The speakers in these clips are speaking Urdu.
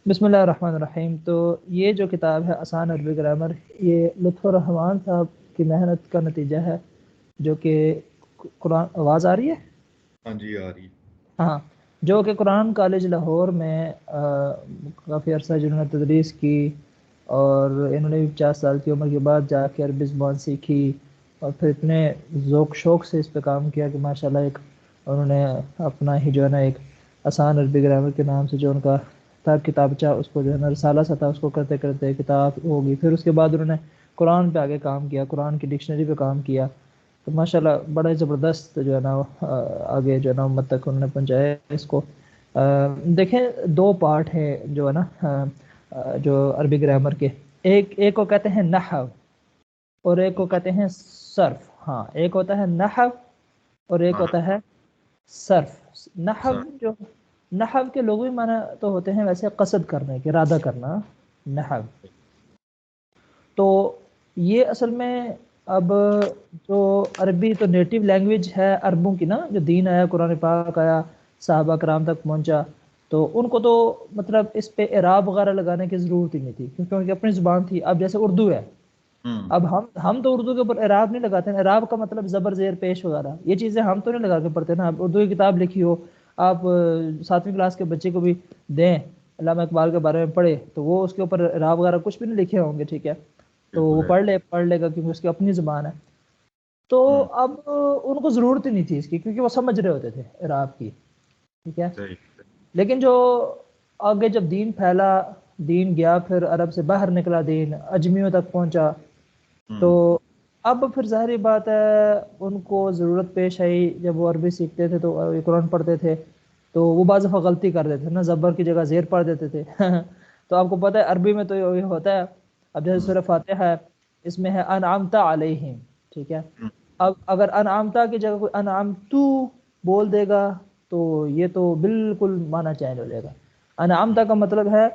بسم اللہ الرحمن الرحیم۔ تو یہ جو کتاب ہے آسان عربی گرامر، یہ لطف الرحمان صاحب کی محنت کا نتیجہ ہے، جو کہ قرآن آواز آ رہی ہے؟ ہاں جی آ رہی ہے۔ ہاں، جو کہ قرآن کالج لاہور میں کافی عرصہ جنہوں نے تدریس کی، اور انہوں نے بھی 50 سال کی عمر کے بعد جا کے عربی زبان سیکھی، اور پھر اتنے ذوق شوق سے اس پہ کام کیا کہ ماشاءاللہ ایک انہوں نے اپنا ہی جو ہے نا ایک آسان عربی گرامر کے نام سے جو ان کا تھا کتابچہ، اس کو جو ہے نا رسالہ سا تھا، اس کو کرتے کرتے کتاب ہوگی۔ پھر اس کے بعد انہوں نے قرآن پہ آگے کام کیا، قرآن کی ڈکشنری پہ کام کیا، تو ماشاءاللہ بڑا زبردست جو ہے نا آگے جو ہے نا امت تک انہوں نے پہنچایا اس کو۔ دیکھیں، 2 پارٹ ہیں جو ہے نا جو عربی گرامر کے، ایک کو کہتے ہیں نحو اور ایک کو کہتے ہیں صرف۔ ہاں، ایک ہوتا ہے نحو اور ایک ہوتا ہے صرف۔ نحو کے لغوی معنی تو ہوتے ہیں ویسے قصد کرنے کے، ارادہ کرنا، نحو۔ تو یہ اصل میں اب جو عربی تو نیٹو لینگویج ہے عربوں کی نا، جو دین آیا، قرآن پاک آیا، صحابہ کرام تک پہنچا، تو ان کو تو مطلب اس پہ اعراب وغیرہ لگانے کی ضرورت ہی نہیں تھی، کیونکہ ان کی اپنی زبان تھی۔ اب جیسے اردو ہے، اب ہم تو اردو کے اوپر اعراب نہیں لگاتے ہیں، اعراب کا مطلب زبر زیر پیش وغیرہ، یہ چیزیں ہم تو نہیں لگا کے پڑھتے نا۔ اب اردو کی کتاب لکھی ہو، آپ 7ویں کلاس کے بچے کو بھی دیں، علامہ اقبال کے بارے میں پڑھے، تو وہ اس کے اوپر اعراب وغیرہ کچھ بھی نہیں لکھے ہوں گے، ٹھیک ہے، تو وہ پڑھ لے گا کیونکہ اس کی اپنی زبان ہے۔ تو اب ان کو ضرورت ہی نہیں تھی اس کی، کیونکہ وہ سمجھ رہے ہوتے تھے اعراب کی، ٹھیک ہے۔ لیکن جو آگے جب دین پھیلا، دین گیا، پھر عرب سے باہر نکلا، دین اجمیوں تک پہنچا، تو اب پھر ظاہری بات ہے ان کو ضرورت پیش آئی، جب وہ عربی سیکھتے تھے تو قرآن پڑھتے تھے، تو وہ بعض دفعہ غلطی کر دیتے تھے نا، زبر کی جگہ زیر پڑھ دیتے تھے تو آپ کو پتہ ہے عربی میں تو یہ ہوتا ہے۔ اب جیسے سورہ فاتحہ ہے، اس میں ہے انعمت علیہم، ٹھیک ہے۔ اب اگر انعمتا کی جگہ کوئی انعمتو بول دے گا تو یہ تو بالکل معنی چینج ہو جائے گا۔ انعمتا کا مطلب ہے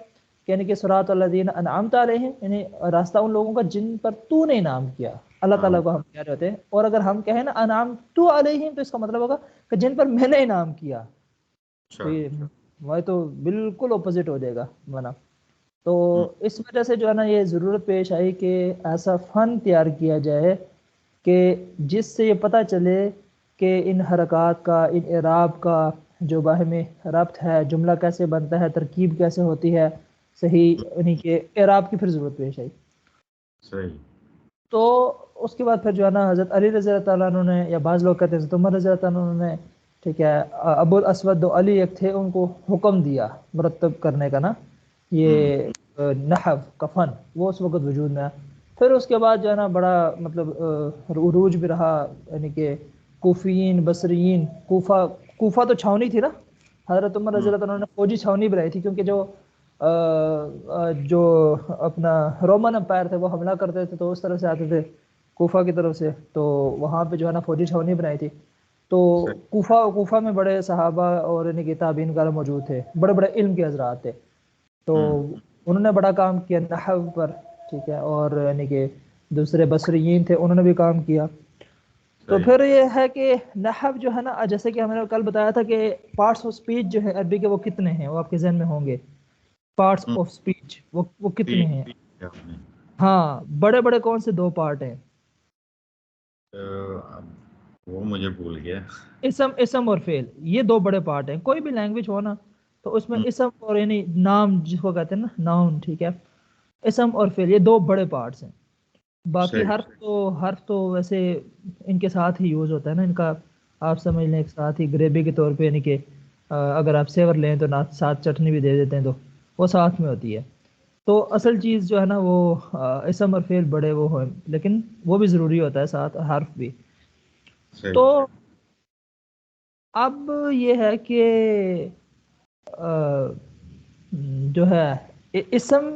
یعنی کہ صراط الذین انعمت علیہم، یعنی راستہ ان لوگوں کا جن پر تو نے انعام کیا، اللہ تعالیٰ کو ہم کہہ رہے ہوتے ہیں۔ اور اگر ہم کہیں نا انعمت علیہم، تو اس کا مطلب ہوگا کہ جن پر میں نے انعام کیا، تو یہ تو بالکل اپوزٹ ہو جائے گا معنی۔ تو اس وجہ سے جو ہے نا یہ ضرورت پیش آئی کہ ایسا فن تیار کیا جائے کہ جس سے یہ پتہ چلے کہ ان حرکات کا، ان اعراب کا جو باہمی ربط ہے، جملہ کیسے بنتا ہے، ترکیب کیسے ہوتی ہے صحیح، انہیں کے اعراب کی پھر ضرورت پیش آئی۔ صحیح۔ تو اس کے بعد پھر جو ہے نا حضرت علی رضی اللہ تعالیٰ عنہ نے، یا بعض لوگ کہتے ہیں حضرت عمر رضی اللہ تعالیٰ عنہ نے، ٹھیک ہے، ابو الاسود دو علی ایک تھے، ان کو حکم دیا مرتب کرنے کا نا، یہ نحو کا فن، وہ اس وقت وجود میں آیا۔ پھر اس کے بعد جو ہے نا بڑا مطلب عروج بھی رہا، یعنی کہ کوفیین، بصریین، کوفہ تو چھاونی تھی نا، حضرت عمر رضی اللہ عنہ نے فوجی چھاونی بنائی تھی، کیونکہ جو اپنا رومن امپائر تھے وہ حملہ کرتے تھے تو اس طرف سے آتے تھے، کوفہ کی طرف سے، تو وہاں پہ جو ہے نا فوجی چھاونی بنائی تھی۔ تو کوفہ میں بڑے صحابہ اور ان کے تابعین وغیرہ موجود تھے، بڑے بڑے علم کے حضرات تھے، تو انہوں نے بڑا کام کیا نحو پر، ٹھیک ہے، اور یعنی کہ دوسرے بصریین تھے، انہوں نے بھی کام کیا۔ تو پھر یہ ہے کہ نحو جو ہے نا، جیسے کہ ہم نے کل بتایا تھا کہ پارٹس آف سپیچ جو ہے عربی کے وہ کتنے ہیں، وہ آپ کے ذہن میں ہوں گے، پارٹس آف سپیچ وہ کتنے ہیں؟ ہاں، بڑے بڑے کون سے 2 پارٹ ہیں؟ وہ مجھے بھول گیا۔ اسم اور فعل، یہ 2 بڑے پارٹ ہیں۔ کوئی بھی لینگویج ہو نا تو اس میں اسم اور یعنی نام جس کو کہتے ہیں نا، ناؤن، ٹھیک ہے، اسم اور فعل، یہ 2 بڑے پارٹس ہیں۔ باقی حرف تو ویسے ان کے ساتھ ہی یوز ہوتا ہے نا، ان کا آپ سمجھ لیں ایک ساتھ ہی گریوی کے طور پہ، یعنی کہ اگر آپ سیور لیں تو ساتھ چٹنی بھی دے دیتے ہیں تو وہ ساتھ میں ہوتی ہے۔ تو اصل چیز جو ہے نا وہ اسم اور فعل بڑے وہ ہیں، لیکن وہ بھی ضروری ہوتا ہے ساتھ حرف بھی۔ تو اب یہ ہے کہ جو ہے اسم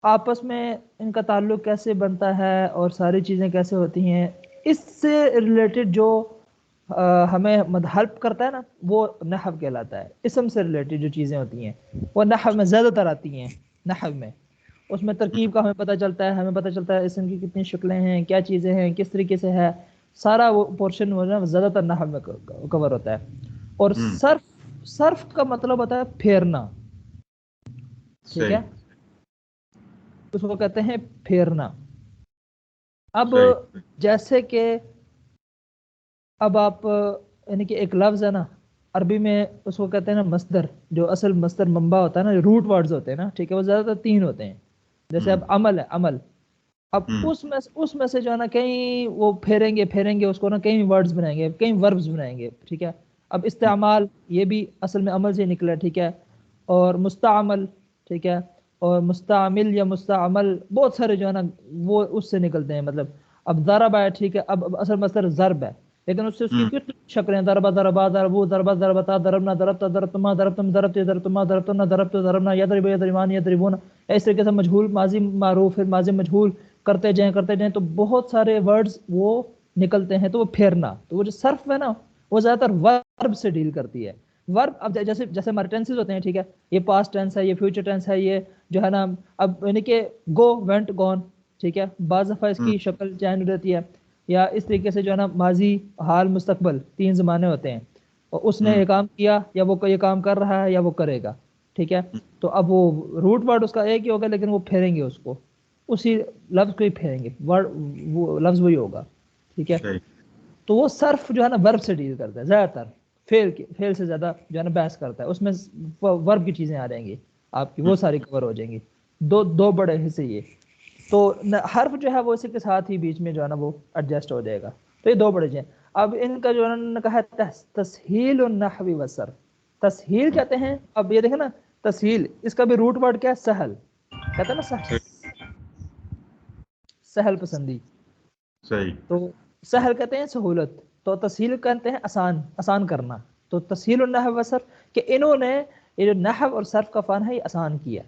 آپس میں ان کا تعلق کیسے بنتا ہے اور ساری چیزیں کیسے ہوتی ہیں، اس سے ریلیٹڈ جو ہمیں ہیلپ کرتا ہے نا، وہ نحو کہلاتا ہے۔ اسم سے ریلیٹڈ جو چیزیں ہوتی ہیں وہ نحو میں زیادہ تر آتی ہیں۔ نحو میں اس میں ترکیب کا ہمیں پتہ چلتا ہے، ہمیں پتہ چلتا ہے اسم کی کتنی شکلیں ہیں، کیا چیزیں ہیں، کس طریقے سے ہے، سارا وہ پورشن زیادہ تر نحو میں کور ہوتا ہے۔ اور صرف کا مطلب ہوتا ہے پھیرنا، ٹھیک ہے، اس کو کہتے ہیں پھیرنا. اب جیسے کہ اب آپ یعنی کہ ایک لفظ ہے نا عربی میں اس کو کہتے ہیں نا مصدر، جو اصل مصدر منبع ہوتا ہے نا، روٹ ورڈز ہوتے ہیں نا، ٹھیک ہے، وہ زیادہ تر 3 ہوتے ہیں. جیسے اب عمل ہے، عمل، اب اس میں سے جو ہے نا کہیں وہ پھیریں گے اس کو نا، کہیں ورڈز بنائیں گے، کہیں وربز بنائیں گے. ٹھیک ہے، اب استعمال یہ بھی اصل میں عمل سے نکلا. ٹھیک ہے، اور مستعمل، ٹھیک ہے، اور مستعمل یا مستعمل، بہت سارے جو ہے نا وہ اس سے نکلتے ہیں. مطلب اب ضرب ہے، ٹھیک ہے، اب اصل مصدر ضرب ہے، لیکن اس سے اس کی کتنی شکلیں، ضربہ ضربا، ضربو ضربہ ضربتا، ضربنا ضربتا، ضربتما ضربتم، ضربتے ضربتما، ضربتنا ضربتو، ضربنا، یضرب یضربان، یضربون. اس طریقے سے مجہول، ماضی معروف، پھر ماضی مجہول کرتے جائیں تو بہت سارے ورڈز وہ نکلتے ہیں. تو وہ پھیرنا، تو وہ جو صرف ہے نا وہ زیادہ تر ورب سے ڈیل کرتی ہے. ورب اب جیسے ہمارے ٹینسز ہوتے ہیں، ٹھیک ہے، یہ پاسٹ ٹینس ہے، یہ فیوچر ٹینس ہے، یہ جو ہے نا اب یعنی کہ گو، وینٹ، گون. ٹھیک ہے، بعض دفعہ اس کی شکل چینج رہتی ہے، یا اس طریقے سے جو ہے نا ماضی، حال، مستقبل، 3 زمانے ہوتے ہیں، اور اس نے یہ کام کیا، یا وہ یہ کام کر رہا ہے، یا وہ کرے گا. ٹھیک ہے، تو اب وہ روٹ ورڈ اس کا ایک ہی ہوگا، لیکن وہ پھیریں گے اس کو، اسی لفظ کو ہی پھیریں گے، ورڈ وہ لفظ وہی ہوگا. ٹھیک ہے، تو وہ صرف جو ہے نا ورب سے ڈیل کرتا ہے زیادہ تر، فعل سے زیادہ جو ہے نا بحث کرتا ہے. اس میں ورب کی چیزیں آ جائیں گی آپ کی، وہ ساری کور ہو جائیں گی. دو بڑے حصے یہ. تو حرف جو ہے وہ اسی کے ساتھ ہی بیچ میں جو ہے نا وہ ایڈجسٹ ہو جائے گا. تو یہ 2 بڑے ہیں. اب ان کا جو انہوں نے کہا ہے تسہیل النحو والصرف، تسہیل کہتے ہیں. اب یہ دیکھیں نا، تسہیل، اس کا بھی روٹ ورڈ کیا ہے؟ سہل، کہتے ہیں نا سہل پسندی. تو سہل کہتے ہیں سہولت، تو تسہیل کہتے ہیں آسان کرنا. تو تسہیل النحو والصرف کہ انہوں نے یہ جو نحو اور صرف کا فن ہے یہ آسان کیا،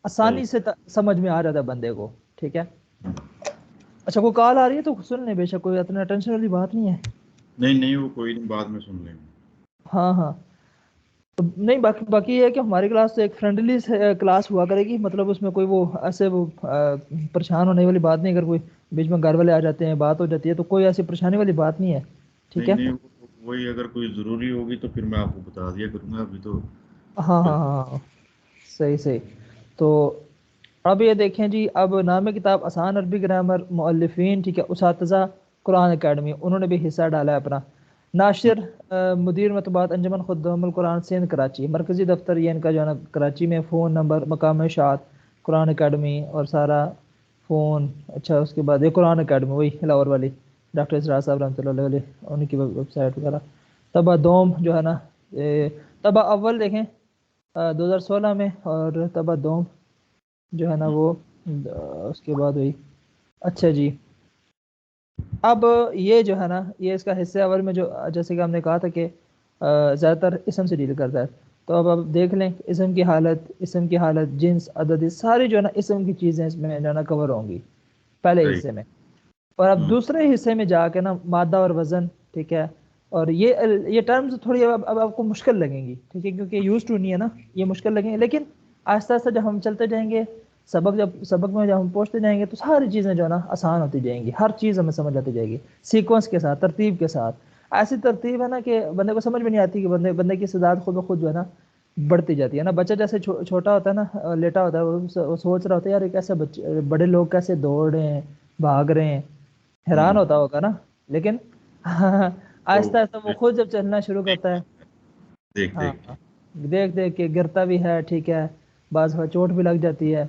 آسانی سے سمجھ میں آ جاتا ہے بندے کو. ٹھیک ہے، اچھا کوئی کال آ رہی ہے تو سن لیں، بے شک کوئی اتنا ٹینشن والی بات نہیں ہے. نہیں وہ کوئی نہیں، بعد میں سن لیں گے. ہاں نہیں، باقی یہ ہے کہ ہماری کلاس تو ایک فرینڈلی کلاس ہوا کرے گی. مطلب اس میں کوئی وہ ایسے وہ پریشان ہونے والی بات نہیں. اگر کوئی بیچ میں گھر والے آ جاتے ہیں، بات ہو جاتی ہے، تو کوئی ایسی پریشانی والی بات نہیں ہے. ٹھیک ہے، نہیں وہی اگر کوئی ضروری ہوگی تو پھر میں آپ کو بتا دیا کروں گا. ابھی تو ہاں صحیح. تو اب یہ دیکھیں جی، اب نام کتاب آسان عربی گرامر، مؤلفین، ٹھیک ہے، اساتذہ قرآن اکیڈمی، انہوں نے بھی حصہ ڈالا ہے اپنا. ناشر مدیر مطبوعات انجمن خدام القرآن سندھ کراچی، مرکزی دفتر یہ ان کا جو ہے نا کراچی میں. فون نمبر، مقام اشاعت قرآن اکیڈمی اور سارا فون. اچھا اس کے بعد یہ قرآن اکیڈمی وہی لاہور والی، ڈاکٹر اسرار صاحب رحمۃ اللہ علیہ، ان کی ویب سائٹ وغیرہ. طبع دوم جو ہے نا، طبع اول دیکھیں 2016 میں، اور طبع دوم جو ہے نا وہ اس کے بعد ہوئی. اچھا جی، اب یہ جو ہے نا یہ اس کا حصہ اول میں جو جیسے کہ ہم نے کہا تھا کہ زیادہ تر اسم سے ڈیل کرتا ہے. تو اب آپ دیکھ لیں اسم کی حالت، جنس، عدد، ساری جو ہے نا اسم کی چیزیں اس میں جو ہے نا کور ہوں گی پہلے حصے میں. اور اب دوسرے حصے میں جا کے نا مادہ اور وزن. ٹھیک ہے، اور یہ ٹرمز تھوڑی اب آپ کو مشکل لگیں گی. ٹھیک ہے، کیونکہ یوز ٹو نہیں ہے نا، یہ مشکل لگیں گے. لیکن آہستہ آہستہ جب ہم چلتے جائیں گے، سبق میں جب ہم پہنچتے جائیں گے، تو ساری چیزیں جو ہے نا آسان ہوتی جائیں گی. ہر چیز ہمیں سمجھ آتی جائے گی، سیکوینس کے ساتھ، ترتیب کے ساتھ. ایسی ترتیب ہے نا کہ بندے کو سمجھ میں نہیں آتی، کہ بندے کی استعداد خود بخود جو ہے نا بڑھتی جاتی ہے نا. بچہ جیسے چھوٹا ہوتا ہے نا، لیٹا ہوتا ہے، وہ سوچ رہا ہوتا ہے یار یہ کیسے بڑے لوگ کیسے دوڑ رہے ہیں، بھاگ رہے ہیں، حیران ہوتا ہوگا نا. لیکن آہستہ آہستہ وہ خود جب چلنا شروع کرتا ہے، دیکھ کے گرتا بھی ہے. ٹھیک ہے، بعض چوٹ بھی لگ جاتی ہے،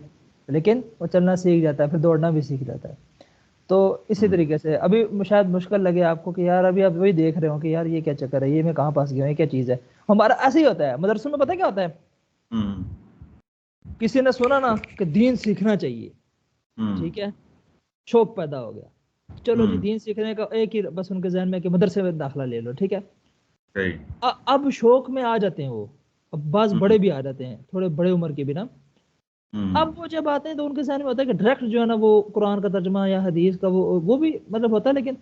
لیکن وہ چلنا سیکھ جاتا ہے، پھر دوڑنا بھی سیکھ جاتا ہے. تو اسی طریقے سے ابھی شاید مشکل لگے آپ کو کہ یار ابھی آپ وہی دیکھ رہے ہو کہ یار یہ کیا چکر ہے، یہ میں کہاں پھنس گیا ہوں، یہ کیا چیز ہے. ہمارا ایسے ہی ہوتا ہے مدرسوں میں. پتہ کیا ہوتا ہے، کسی نے سنا نا کہ دین سیکھنا چاہیے، ٹھیک ہے، شوق پیدا ہو گیا، چلو جی دین سیکھنے کا ایک ہی بس ان کے ذہن میں کہ مدرسے میں داخلہ لے لو. ٹھیک ہے، اب شوق میں آ جاتے ہیں وہ. اب بعض بڑے بھی آ جاتے ہیں، تھوڑے بڑے عمر کے بھی نا. اب وہ جب آتے ہیں تو ان کے ذہن میں ہوتا ہے کہ ڈائریکٹ جو ہے نا وہ قرآن کا ترجمہ یا حدیث کا وہ بھی مطلب ہوتا ہے. لیکن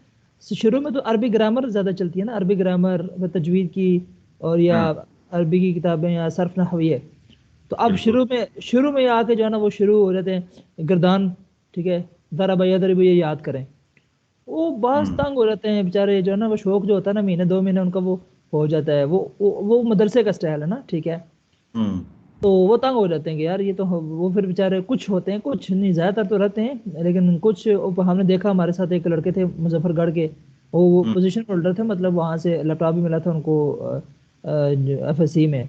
شروع میں تو عربی گرامر زیادہ چلتی ہے نا، عربی گرامر، تجوید کی، اور یا عربی کی کتابیں، یا صرف نحو. تو اب شروع میں آ کے جو ہے نا وہ شروع ہو جاتے ہیں گردان. ٹھیک ہے، ضرب یضرب یہ یاد کریں. وہ بعض تنگ ہو جاتے ہیں بیچارے جو ہے نا. وہ شوق جو ہوتا ہے نا، مہینے 2 مہینے ان کا وہ ہو جاتا ہے. وہ مدرسے کا سٹائل ہے نا. ٹھیک ہے، تو وہ تنگ ہو جاتے ہیں کہ یار یہ تو وہ پھر بیچارے کچھ ہوتے ہیں، کچھ نہیں، زیادہ تر تو رہتے ہیں لیکن کچھ ہم نے دیکھا ہمارے ساتھ ایک لڑکے تھے مظفر گڑھ کے، وہ ہوں پوزیشن ہولڈر تھے، مطلب وہاں سے لیپ ٹاپ بھی ملا تھا ان کو ایف ایس سی میں،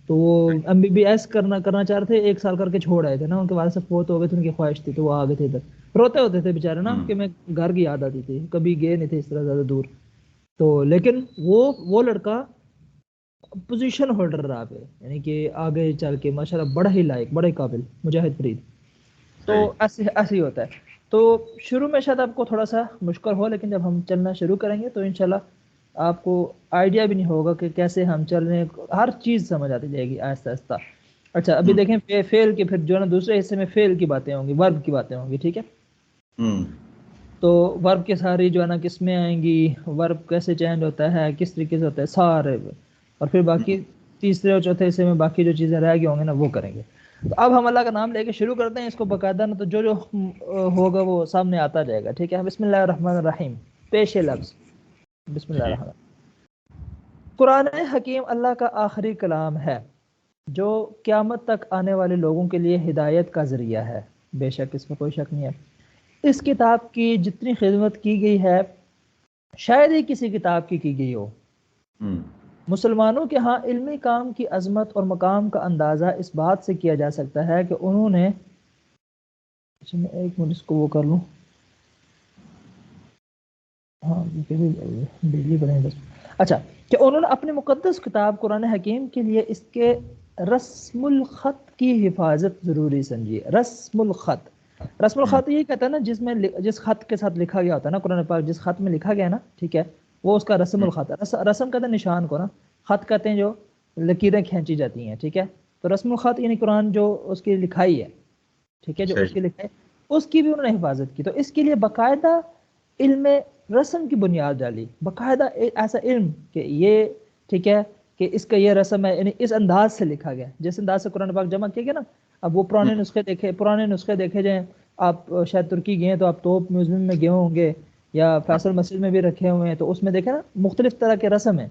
تو وہ ایم بی بی ایس کرنا چاہ رہے تھے، 1 سال کر کے چھوڑ آئے تھے نا، ان کے والد سے فوت ہو گئے تھے، ان کی خواہش تھی تو وہ آ گئے تھے ادھر، روتے ہوتے تھے بےچارے نا ہوں کہ میں گھر کی یاد آتی تھی، کبھی گئے نہیں تھے اس طرح زیادہ دور، تو لیکن وہ لڑکا پوزیشن ہولڈر رہا پہ، یعنی کہ آگے چل کے ماشاءاللہ بڑا ہی لائق، بڑا ہی قابل مجاہد فرید، تو صحیح ایسے ہی ہوتا ہے، تو شروع میں شاید آپ کو تھوڑا سا مشکل ہو، لیکن جب ہم چلنا شروع کریں گے تو انشاءاللہ آپ کو آئیڈیا بھی نہیں ہوگا کہ کیسے ہم چل رہے ہیں، ہر چیز سمجھ آتی جائے گی آہستہ آہستہ۔ اچھا ابھی ہوں دیکھیں فیل کے، پھر جو ہے نا دوسرے حصے میں فیل کی باتیں ہوں گی، ورب کی باتیں ہوں گی، ٹھیک ہے؟ ہوں تو ورب کے ساری جو ہے نا قسمیں آئیں گی، ورب کیسے چینج ہوتا ہے، کس طریقے سے ہوتا ہے سارے، اور پھر باقی ہوں تیسرے اور چوتھے حصے میں باقی جو چیزیں رہ گئی ہوں گی نا وہ کریں گے۔ تو اب ہم اللہ کا نام لے کے شروع کرتے ہیں اس کو باقاعدہ نا، تو جو ہوگا وہ سامنے آتا جائے گا، ٹھیک ہے؟ بسم اللہ الرحمن الرحیم، پیش لفظ، بسم اللہ جی الرحمن۔ قرآن حکیم اللہ کا آخری کلام ہے جو قیامت تک آنے والے لوگوں کے لیے ہدایت کا ذریعہ ہے، بے شک اس میں کوئی شک نہیں ہے۔ اس کتاب کی جتنی خدمت کی گئی ہے شاید ہی کسی کتاب کی گئی ہو۔ ہوں مسلمانوں کے ہاں علمی کام کی عظمت اور مقام کا اندازہ اس بات سے کیا جا سکتا ہے کہ انہوں نے، اچھا میں ایک منٹ اس کو وہ کر لوں، ہاں بجلی بنے بس، اچھا کہ انہوں نے اپنی مقدس کتاب قرآن حکیم کے لیے اس کے رسم الخط کی حفاظت ضروری سمجھی۔ رسم الخط، رسم ہوں الخط یہ کہتا ہے نا جس خط کے ساتھ لکھا گیا ہوتا ہے نا قرآن پاک، جس خط میں لکھا گیا ہے نا، ٹھیک ہے، وہ اس کا رسم ہوں الخط ہے۔ رسم کہتے ہیں نشان کو نا، خط کہتے ہیں جو لکیریں کھینچی جاتی ہیں، ٹھیک ہے؟ تو رسم الخط یعنی قرآن جو اس کی لکھائی ہے، ٹھیک ہے، جو اس صحیح کی لکھائی، اس کی بھی انہوں نے حفاظت کی، تو اس کے لیے باقاعدہ علم رسم کی بنیاد ڈالی، باقاعدہ ایسا علم کہ یہ، ٹھیک ہے، کہ اس کا یہ رسم ہے، یعنی اس انداز سے لکھا گیا، جس انداز سے قرآن پاک جمع کیا گیا نا۔ اب وہ ہوں پرانے نسخے دیکھے جائیں، آپ شاید ترکی گئے ہیں تو آپ توپ میوزیم میں گئے ہوں گے یا ہاں فیصل مسجد میں بھی رکھے ہوئے ہیں، تو اس میں دیکھیں نا مختلف طرح کے رسم ہیں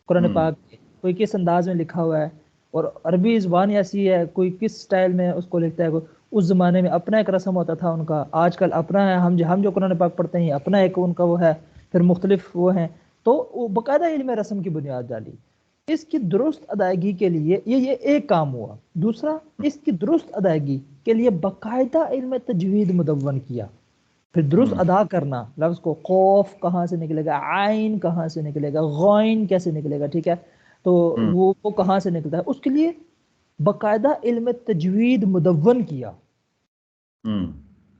قرآن ہوں پاک کے، کوئی کس انداز میں لکھا ہوا ہے، اور عربی زبان ایسی ہے، کوئی کس سٹائل میں اس کو لکھتا ہے، کوئی اس زمانے میں اپنا ایک رسم ہوتا تھا ان کا، آج کل اپنا ہے، ہم جو قرآن پاک پڑھتے ہیں اپنا ایک ان کا وہ ہے، پھر مختلف وہ ہیں، تو وہ باقاعدہ علم رسم کی بنیاد ڈالی۔ اس کی درست ادائیگی کے لیے یہ ایک کام ہوا، دوسرا اس کی درست ادائیگی کے لیے باقاعدہ علم تجوید مدون کیا، پھر درست ہوں ادا کرنا، لفظ کو قوف کہاں سے نکلے گا، عین کہاں سے نکلے گا، غائن کیسے نکلے گا، ٹھیک ہے، تو ہوں وہ کہاں سے نکلتا ہے، اس کے لیے باقاعدہ علم تجوید مدون کیا۔ ہوں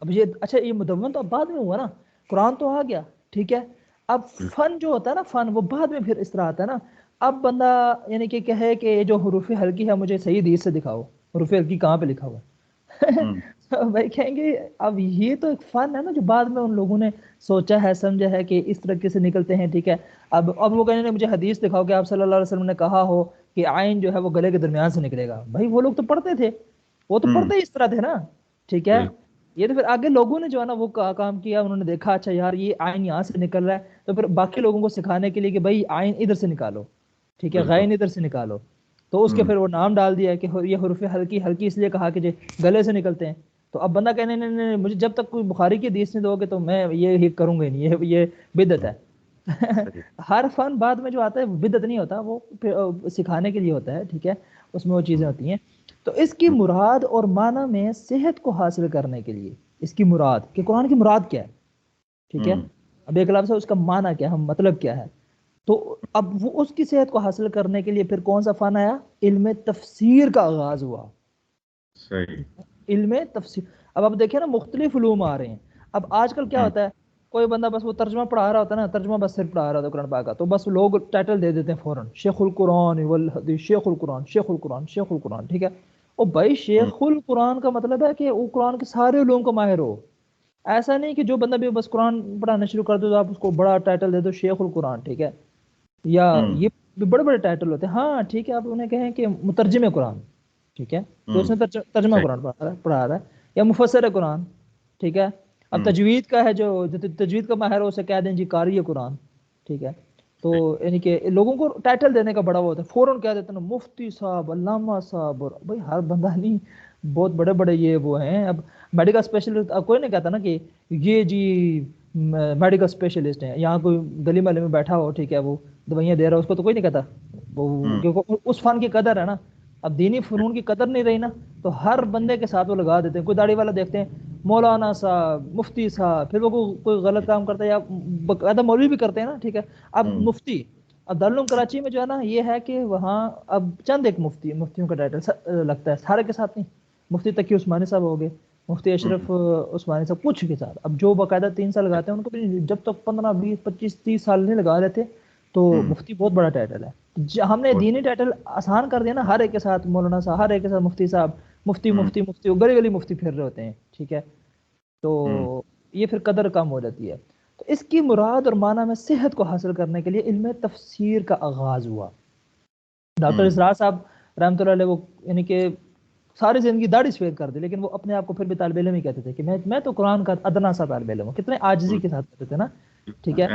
اب یہ اچھا یہ مدون تو اب بعد میں ہوا نا، قرآن تو آ گیا، ٹھیک ہے، اب فن جو ہوتا ہے نا، فن وہ بعد میں پھر اس طرح آتا ہے نا۔ اب بندہ یعنی کہ کہے کہ یہ جو حروف ہلکی ہے مجھے صحیح حدیث سے دکھاؤ، حروف ہلکی کہاں پہ لکھا ہوا ہے؟ ہوں بھائی کہیں گے اب یہ تو ایک فن ہے نا جو بعد میں ان لوگوں نے سوچا ہے، سمجھا ہے کہ اس طریقے سے نکلتے ہیں، ٹھیک ہے۔ اب وہ کہنے مجھے حدیث دکھاؤ کہ آپ صلی اللہ علیہ وسلم نے کہا ہو کہ عین جو ہے وہ گلے کے درمیان سے نکلے گا، بھائی وہ لوگ تو پڑھتے تھے، وہ تو ہوں پڑھتے ہی اس طرح تھے نا، ٹھیک ہے۔ بالکل یہ تو پھر آگے لوگوں نے جو ہے نا وہ کام کیا، انہوں نے دیکھا اچھا یار یہ آئین یہاں سے نکل رہا ہے، تو پھر باقی لوگوں کو سکھانے کے لیے کہ بھائی آئین ادھر سے نکالو، ٹھیک ہے، بالکل غائن ادھر سے نکالو، تو اس کے ہوں پھر وہ نام ڈال دیا کہ یہ حروف ہلکی ہلکی اس لیے کہا کہ گلے سے نکلتے ہیں۔ تو اب بندہ کہنے نہیں نہیں مجھے جب تک کوئی بخاری کی حدیث نہیں دو گے تو میں یہ کروں گا نہیں، یہ بدعت ہوں ہے۔ صحیح ہر فن بعد میں جو آتا ہے وہ بدعت نہیں ہوتا، وہ سکھانے کے لیے ہوتا ہے، ٹھیک ہے، اس میں وہ چیزیں ہوتی ہیں۔ تو اس کی ہوں مراد اور معنی میں صحت کو حاصل کرنے کے لیے، اس کی مراد کہ قرآن کی مراد کیا ہے، ٹھیک ہے، ہوں اب ایک لفظ ہے اس کا معنی کیا ہے، مطلب کیا ہے، تو اب وہ اس کی صحت کو حاصل کرنے کے لیے پھر کون سا فن آیا، علم تفسیر کا آغاز ہوا۔ صحیح علم تفسیر، اب آپ دیکھیں نا مختلف علوم آ رہے ہیں۔ اب آج کل کیا ہوں ہوتا ہے، کوئی بندہ بس وہ ترجمہ پڑھا رہا ہوتا ہے نا، ترجمہ بس صرف پڑھا رہا ہوتا ہے قرآن پاک کا، تو بس لوگ ٹائٹل دے دیتے ہیں فوراً، شیخ القرآن والحدیث، شیخ القرآن، شیخ القرآن، شیخ القرآن، ٹھیک ہے۔ او بھائی ہوں شیخ القرآن کا مطلب ہے کہ وہ قرآن کے سارے علوم کا ماہر ہو، ایسا نہیں کہ جو بندہ بھی بس قرآن پڑھانا شروع کر دو تو آپ اس کو بڑا ٹائٹل دے دو شیخ القرآن، ٹھیک ہے، یا ہوں یہ بھی بڑے بڑے ٹائٹل ہوتے ہیں، ہاں ٹھیک ہے، آپ انہیں کہیں کہ مترجم قرآن، ٹھیک ہے، تو اس ہوں نے ترجمہ صحیح قرآن پڑھا رہا ہے، یا مفسر قرآن، ٹھیک ہے۔ اب ہوں تجوید کا ہے جو تجوید کا ماہر ہو اسے کہہ دیں جی قاری قرآن، ٹھیک ہے۔ تو یعنی کہ لوگوں کو ٹائٹل دینے کا بڑا وہ ہوتا ہے، فوراً کہہ دیتے ہیں مفتی صاحب، علامہ صاحب، اور بھائی ہر بندہ نہیں، بہت بڑے بڑے یہ وہ ہیں. اب میڈیکل اسپیشلسٹ اب کوئی نہیں کہتا نا کہ یہ جی میڈیکل اسپیشلسٹ ہیں. یہاں کوئی گلی محلے میں بیٹھا ہو، ٹھیک ہے، وہ دوائیاں دے رہا ہے، اس کو تو کوئی نہیں کہتا، وہ کیونکہ اس فن کی قدر ہے نا. اب دینی فنون کی قدر نہیں رہی نا، تو ہر بندے کے ساتھ وہ لگا دیتے ہیں. کوئی داڑھی والا دیکھتے ہیں مولانا صاحب، مفتی صاحب، پھر وہ کوئی غلط کام کرتا ہے یا باقاعدہ مولوی بھی کرتے ہیں نا، ٹھیک ہے. اب مفتی، اب دارالعلوم کراچی میں جو ہے نا یہ ہے کہ وہاں اب چند ایک مفتیوں کا ٹائٹل لگتا ہے، سارے کے ساتھ نہیں. مفتی تقی عثمانی صاحب ہو گئے، مفتی اشرف عثمانی صاحب، کچھ کے ساتھ. اب جو باقاعدہ 3 سال لگاتے ہیں ان کو بھی جب تک 15 20 25 30 سال نہیں لگا رہے تھے تو مفتی بہت بڑا ٹائٹل ہے. ہم نے دینی ٹائٹل آسان کر دیا نا، ہر ایک کے ساتھ مولانا صاحب، ہر ایک کے ساتھ مفتی صاحب، مفتی مفتی مفتی، گلی گلی مفتی پھر رہے ہوتے ہیں، ٹھیک ہے. تو یہ پھر قدر کم ہو جاتی ہے. تو اس کی مراد اور معنی میں صحت کو حاصل کرنے کے لیے علم تفسیر کا آغاز ہوا. ڈاکٹر اسرار صاحب رحمۃ اللہ علیہ وہ یعنی کہ ساری زندگی داڑھی سفید کر دی، لیکن وہ اپنے آپ کو پھر بھی طالب علم ہی کہتے تھے کہ میں تو قرآن کا ادنا سا طالب علم ہوں. کتنے عاجزی کے ساتھ کہتے تھے نا، ٹھیک ہے.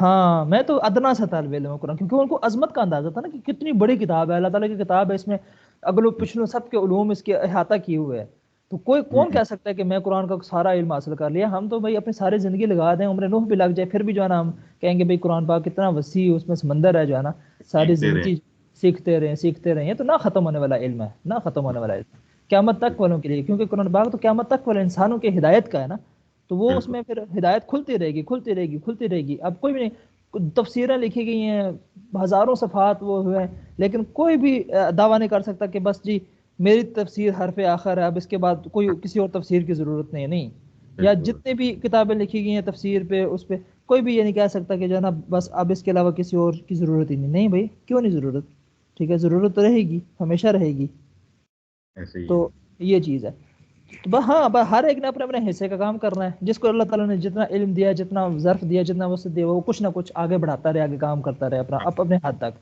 ہاں میں تو ادنا سا طالب علم ہوں قرآن، کیونکہ ان کو عظمت کا اندازہ تھا نا کہ کتنی بڑی کتاب ہے، اللہ تعالیٰ کی کتاب ہے، اس میں اگلو پچھلوں سب کے علوم اس کے احاطہ کیے ہوئے ہیں. تو کوئی کون کہہ سکتا ہے کہ میں قرآن کا سارا علم حاصل کر لیا؟ ہم تو بھائی اپنی ساری زندگی لگا دیں، عمر نوح بھی لگ جائے، پھر بھی جو ہے نا ہم کہیں گے بھائی قرآن پاک کتنا وسیع، اس میں سمندر ہے جو ہے نا، ساری زندگی سیکھتے رہیں. یہ تو نہ ختم ہونے والا علم ہے، نہ ختم ہونے والا علم قیامت تک والوں کے لیے، کیونکہ قرآن پاک تو قیامت تک والے انسانوں کے ہدایت کا ہے نا. تو وہ اس میں پھر ہدایت کھلتی رہے گی، کھلتی رہے گی، کھلتی رہے گی. اب کوئی بھی نہیں، تفسیریں لکھی گئی ہیں، ہزاروں صفحات وہ ہوئے ہیں، لیکن کوئی بھی دعویٰ نہیں کر سکتا کہ بس جی میری تفسیر حرف آخر ہے، اب اس کے بعد کوئی کسی اور تفسیر کی ضرورت نہیں. یا جتنے بھی کتابیں لکھی گئی ہیں تفسیر پہ، اس پہ کوئی بھی یہ نہیں کہہ سکتا کہ جو ہے نا بس اب اس کے علاوہ کسی اور کی ضرورت ہی نہیں بھائی، کیوں نہیں ضرورت؟ ٹھیک ہے، ضرورت تو رہے گی، ہمیشہ رہے گی. تو یہ چیز ہے. تو ہاں ہر ایک نے اپنے اپنے حصے کا کام کرنا ہے. جس کو اللہ تعالیٰ نے جتنا علم دیا، جتنا ظرف دیا، جتنا وسعت دیا، وہ کچھ نہ کچھ آگے بڑھاتا رہے، آگے کام کرتا رہے اپنے حد تک.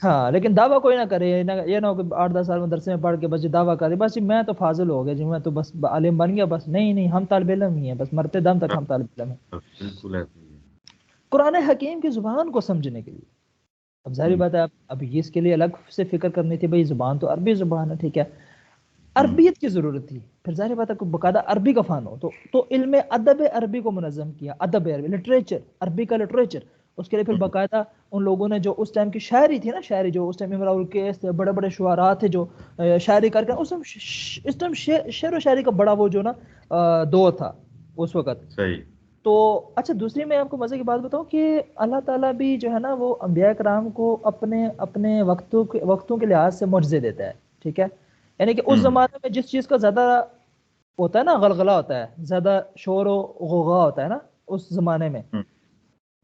ہاں لیکن دعویٰ کوئی نہ کرے، یہ نہ ہو کہ 8-10 سال مدرسے میں پڑھ کے بس دعویٰ کرے بس میں تو فاضل ہو گیا جی، میں تو بس عالم بن گیا بس. نہیں، ہم طالب علم ہی ہیں، بس مرتے دم تک ہم طالب علم ہیں. بالکل ایسے ہی ہے. قرآن حکیم کی زبان کو سمجھنے کے لیے اب ظاہری بات ہے، اب اس کے لیے الگ سے فکر کرنی تھی. بھائی زبان تو عربی زبان ہے، ٹھیک ہے، عربیت کی ضرورت تھی. پھر ظاہری بات ہے کہ باقاعدہ عربی کا فن ہو تو علم ادب عربی کو منظم کیا. ادب عربی، لٹریچر، عربی کا لٹریچر، اس کے لیے پھر باقاعدہ ان لوگوں نے جو اس ٹائم کی شاعری تھی نا، شاعری جو اس ٹائم امراء القیس تھے، بڑے بڑے شعراء تھے جو شاعری کر کے اس ٹائم شعر و شاعری کا بڑا وہ جو نا دور تھا اس وقت. صحیح. تو اچھا دوسری میں آپ کو مزے کی بات بتاؤں کہ اللہ تعالیٰ بھی جو ہے نا وہ انبیاء کرام کو اپنے وقتوں کے لحاظ سے معجزے دیتا ہے، ٹھیک ہے. یعنی کہ اس زمانے میں جس چیز کا زیادہ ہوتا ہے نا، غلغلہ ہوتا ہے، زیادہ شور و غوغا ہوتا ہے نا اس زمانے میں،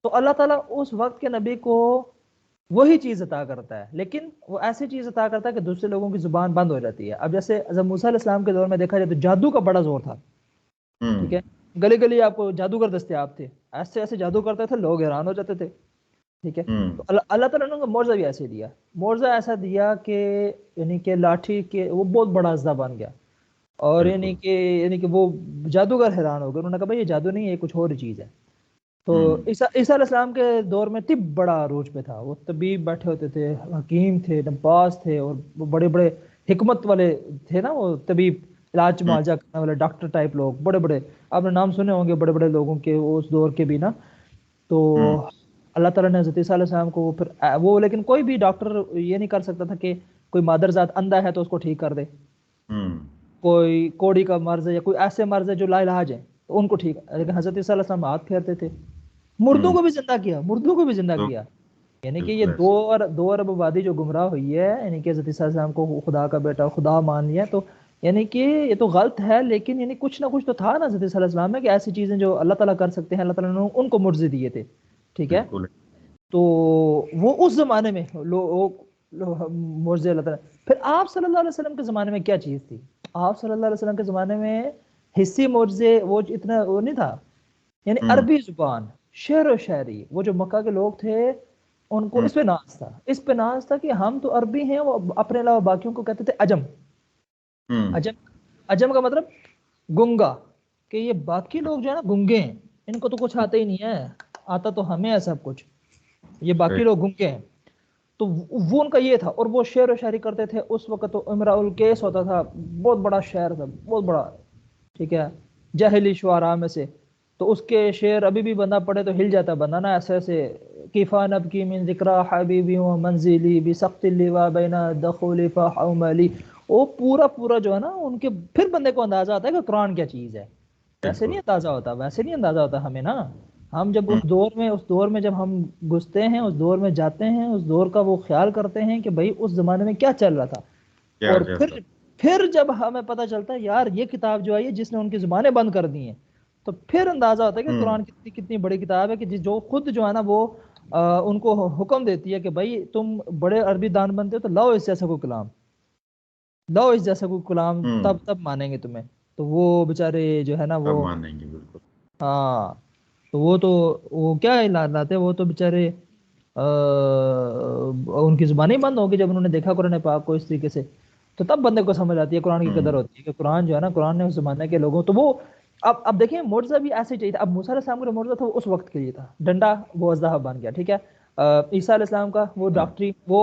تو اللہ تعالیٰ اس وقت کے نبی کو وہی چیز عطا کرتا ہے، لیکن وہ ایسی چیز عطا کرتا ہے کہ دوسرے لوگوں کی زبان بند ہو جاتی ہے. اب جیسے حضرت موسیٰ علیہ السلام کے دور میں دیکھا جائے تو جادو کا بڑا زور تھا، ٹھیک ہے. گلی گلی آپ کو جادوگر دستیاب تھے، ایسے ایسے جادو کرتے تھے، لوگ حیران ہو جاتے تھے، ٹھیک ہے. تو اللہ تعالیٰ نے معجزہ بھی ایسے دیا، معجزہ ایسا دیا کہ یعنی کہ لاٹھی کے وہ بہت بڑا اژدھا بن گیا. اور یعنی کہ وہ جادوگر حیران ہو گئے، انہوں نے کہا بھائی یہ جادو نہیں ہے، یہ کچھ اور چیز ہے. تو عیسیٰ علیہ السلام کے دور میں طب بڑا عروج پہ تھا، وہ طبیب بیٹھے ہوتے تھے، حکیم تھے، نباز تھے، اور بڑے بڑے حکمت والے تھے نا وہ طبیب، علاج معالجہ کرنے والے ڈاکٹر ٹائپ لوگ، بڑے بڑے آپ نے نام سنے ہوں گے بڑے بڑے لوگوں کے اس دور کے بھی نا. تو اللہ تعالیٰ نے حضرت عیسیٰ علیہ السلام کو پھر وہ، لیکن کوئی بھی ڈاکٹر یہ نہیں کر سکتا تھا کہ کوئی مادر ذات اندھا ہے تو اس کو ٹھیک کر دے، کوئی کوڑی کا مرض ہے یا کوئی ایسے مرض ہے جو لا علاج ہے تو ان کو ٹھیک. لیکن حضرت عیسیٰ علیہ السلام ہاتھ پھیرتے تھے، مردوں کو بھی زندہ کیا، مردوں کو بھی زندہ کیا. یعنی کہ یہ دو ارب آبادی جو گمراہ ہوئی ہے، یعنی کہ حضرت عیسیٰ علیہ السلام کو خدا کا بیٹا خدا مان لیا، تو یعنی کہ یہ تو غلط ہے، لیکن یعنی کچھ نہ کچھ تو تھا نا حضرت عیسیٰ علیہ السلام میں کہ ایسی چیزیں جو اللہ تعالیٰ کر سکتے ہیں، اللہ تعالیٰ نے ان کو معجزے دیے تھے، ٹھیک ہے. تو وہ اس زمانے میں معجزے اللہ تعالیٰ. پھر آپ صلی اللہ علیہ وسلم کے زمانے میں کیا چیز تھی؟ آپ صلی اللہ علیہ وسلم کے زمانے میں حصی معجزے وہ اتنا وہ نہیں تھا. یعنی عربی زبان، شعر و شاعری، وہ جو مکہ کے لوگ تھے ان کو اس پہ ناز تھا کہ ہم تو عربی ہیں، وہ اپنے علاوہ باقیوں کو کہتے تھے عجم. عجم کا مطلب گنگا، کہ یہ باقی لوگ جو ہے نا گنگے ہیں، ان کو تو کچھ آتا ہی نہیں ہے، آتا تو ہمیں ہے سب کچھ، یہ باقی لوگ گنگے ہیں. تو وہ ان کا یہ تھا. اور وہ شعر و شاعری کرتے تھے اس وقت. تو امراء القیس ہوتا تھا، بہت بڑا شاعر تھا، بہت بڑا، ٹھیک ہے، جاہلی شعراء میں سے. تو اس کے شعر ابھی بھی بندہ پڑھے تو ہل جاتا بندہ نا، ایسے ایسے. کیفا نبکی من ذکرى حبیبی و منزلی بسقط اللواء بین دخول فحوملی. وہ پورا جو ہے نا ان کے، پھر بندے کو اندازہ آتا ہے کہ قرآن کیا چیز ہے. ویسے نہیں اندازہ ہوتا، ویسے نہیں اندازہ ہوتا ہمیں نا. ہم جب اس دور میں جب ہم گھستے ہیں، اس دور میں جاتے ہیں، اس دور کا وہ خیال کرتے ہیں کہ بھائی اس زمانے میں کیا چل رہا تھا. اور پھر جب ہمیں پتہ چلتا ہے یار یہ کتاب جو آئی ہے جس نے ان کی زبانیں بند کر دی ہیں، تو پھر اندازہ ہوتا ہے کہ قرآن کتنی بڑی کتاب ہے کہ جو خود جو ہے نا وہ ان کو حکم دیتی ہے کہ بھائی تم بڑے عربی دان بنتے ہو تو لاؤ اس جیسا کوئی کلام، لاؤ اس جیسا کوئی کلام، تب مانیں گے تمہیں. تو وہ بیچارے جو ہے نا وہ مانیں گے بالکل. ہاں، تو وہ کیا لاتے، وہ تو بیچارے ان کی زبانیں بند ہوگی جب انہوں نے دیکھا قرآن پاک کو اس طریقے سے. تو تب بندے کو سمجھ آتی ہے قرآن کی قدر ہوتی ہے کہ قرآن جو ہے نا، قرآن نے اس زمانے کے لوگوں. تو وہ اب دیکھیں معجزہ بھی ایسے چاہیے تھا. اب موسیٰ علیہ السلام کا معجزہ تھا وہ اس وقت کے لیے تھا، ڈنڈا وہ اژدہا بن گیا، ٹھیک ہے. عیسیٰ علیہ السلام کا وہ ڈاکٹری، وہ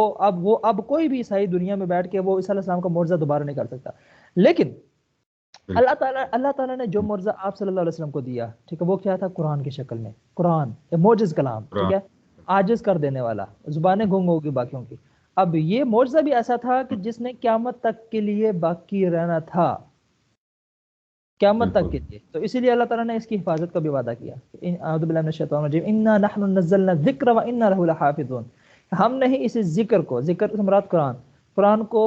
اب کوئی بھی عیسائی دنیا میں بیٹھ کے وہ عیسیٰ علیہ السلام کا معجزہ دوبارہ نہیں کر سکتا. لیکن اللہ تعالیٰ نے جو معجزہ آپ صلی اللہ علیہ وسلم کو دیا، ٹھیک ہے، وہ کیا تھا؟ قرآن کی شکل میں. قرآن معجز کلام، ٹھیک ہے، عاجز کر دینے والا، زبانیں گنگ ہوگی باقیوں کی. اب یہ معجزہ بھی ایسا تھا کہ جس نے قیامت تک کے لیے باقی رہنا تھا، قیامت تک کے لیے. تو اسی لیے اللہ تعالیٰ نے اس کی حفاظت کا بھی وعدہ کیا. اعوذ باللہ من الشیطان الرجیم، انا نحن نزلنا الذکر وانا له لحافظون. ہم نے ہی اس ذکر کو، ذکر سے مراد قرآن کو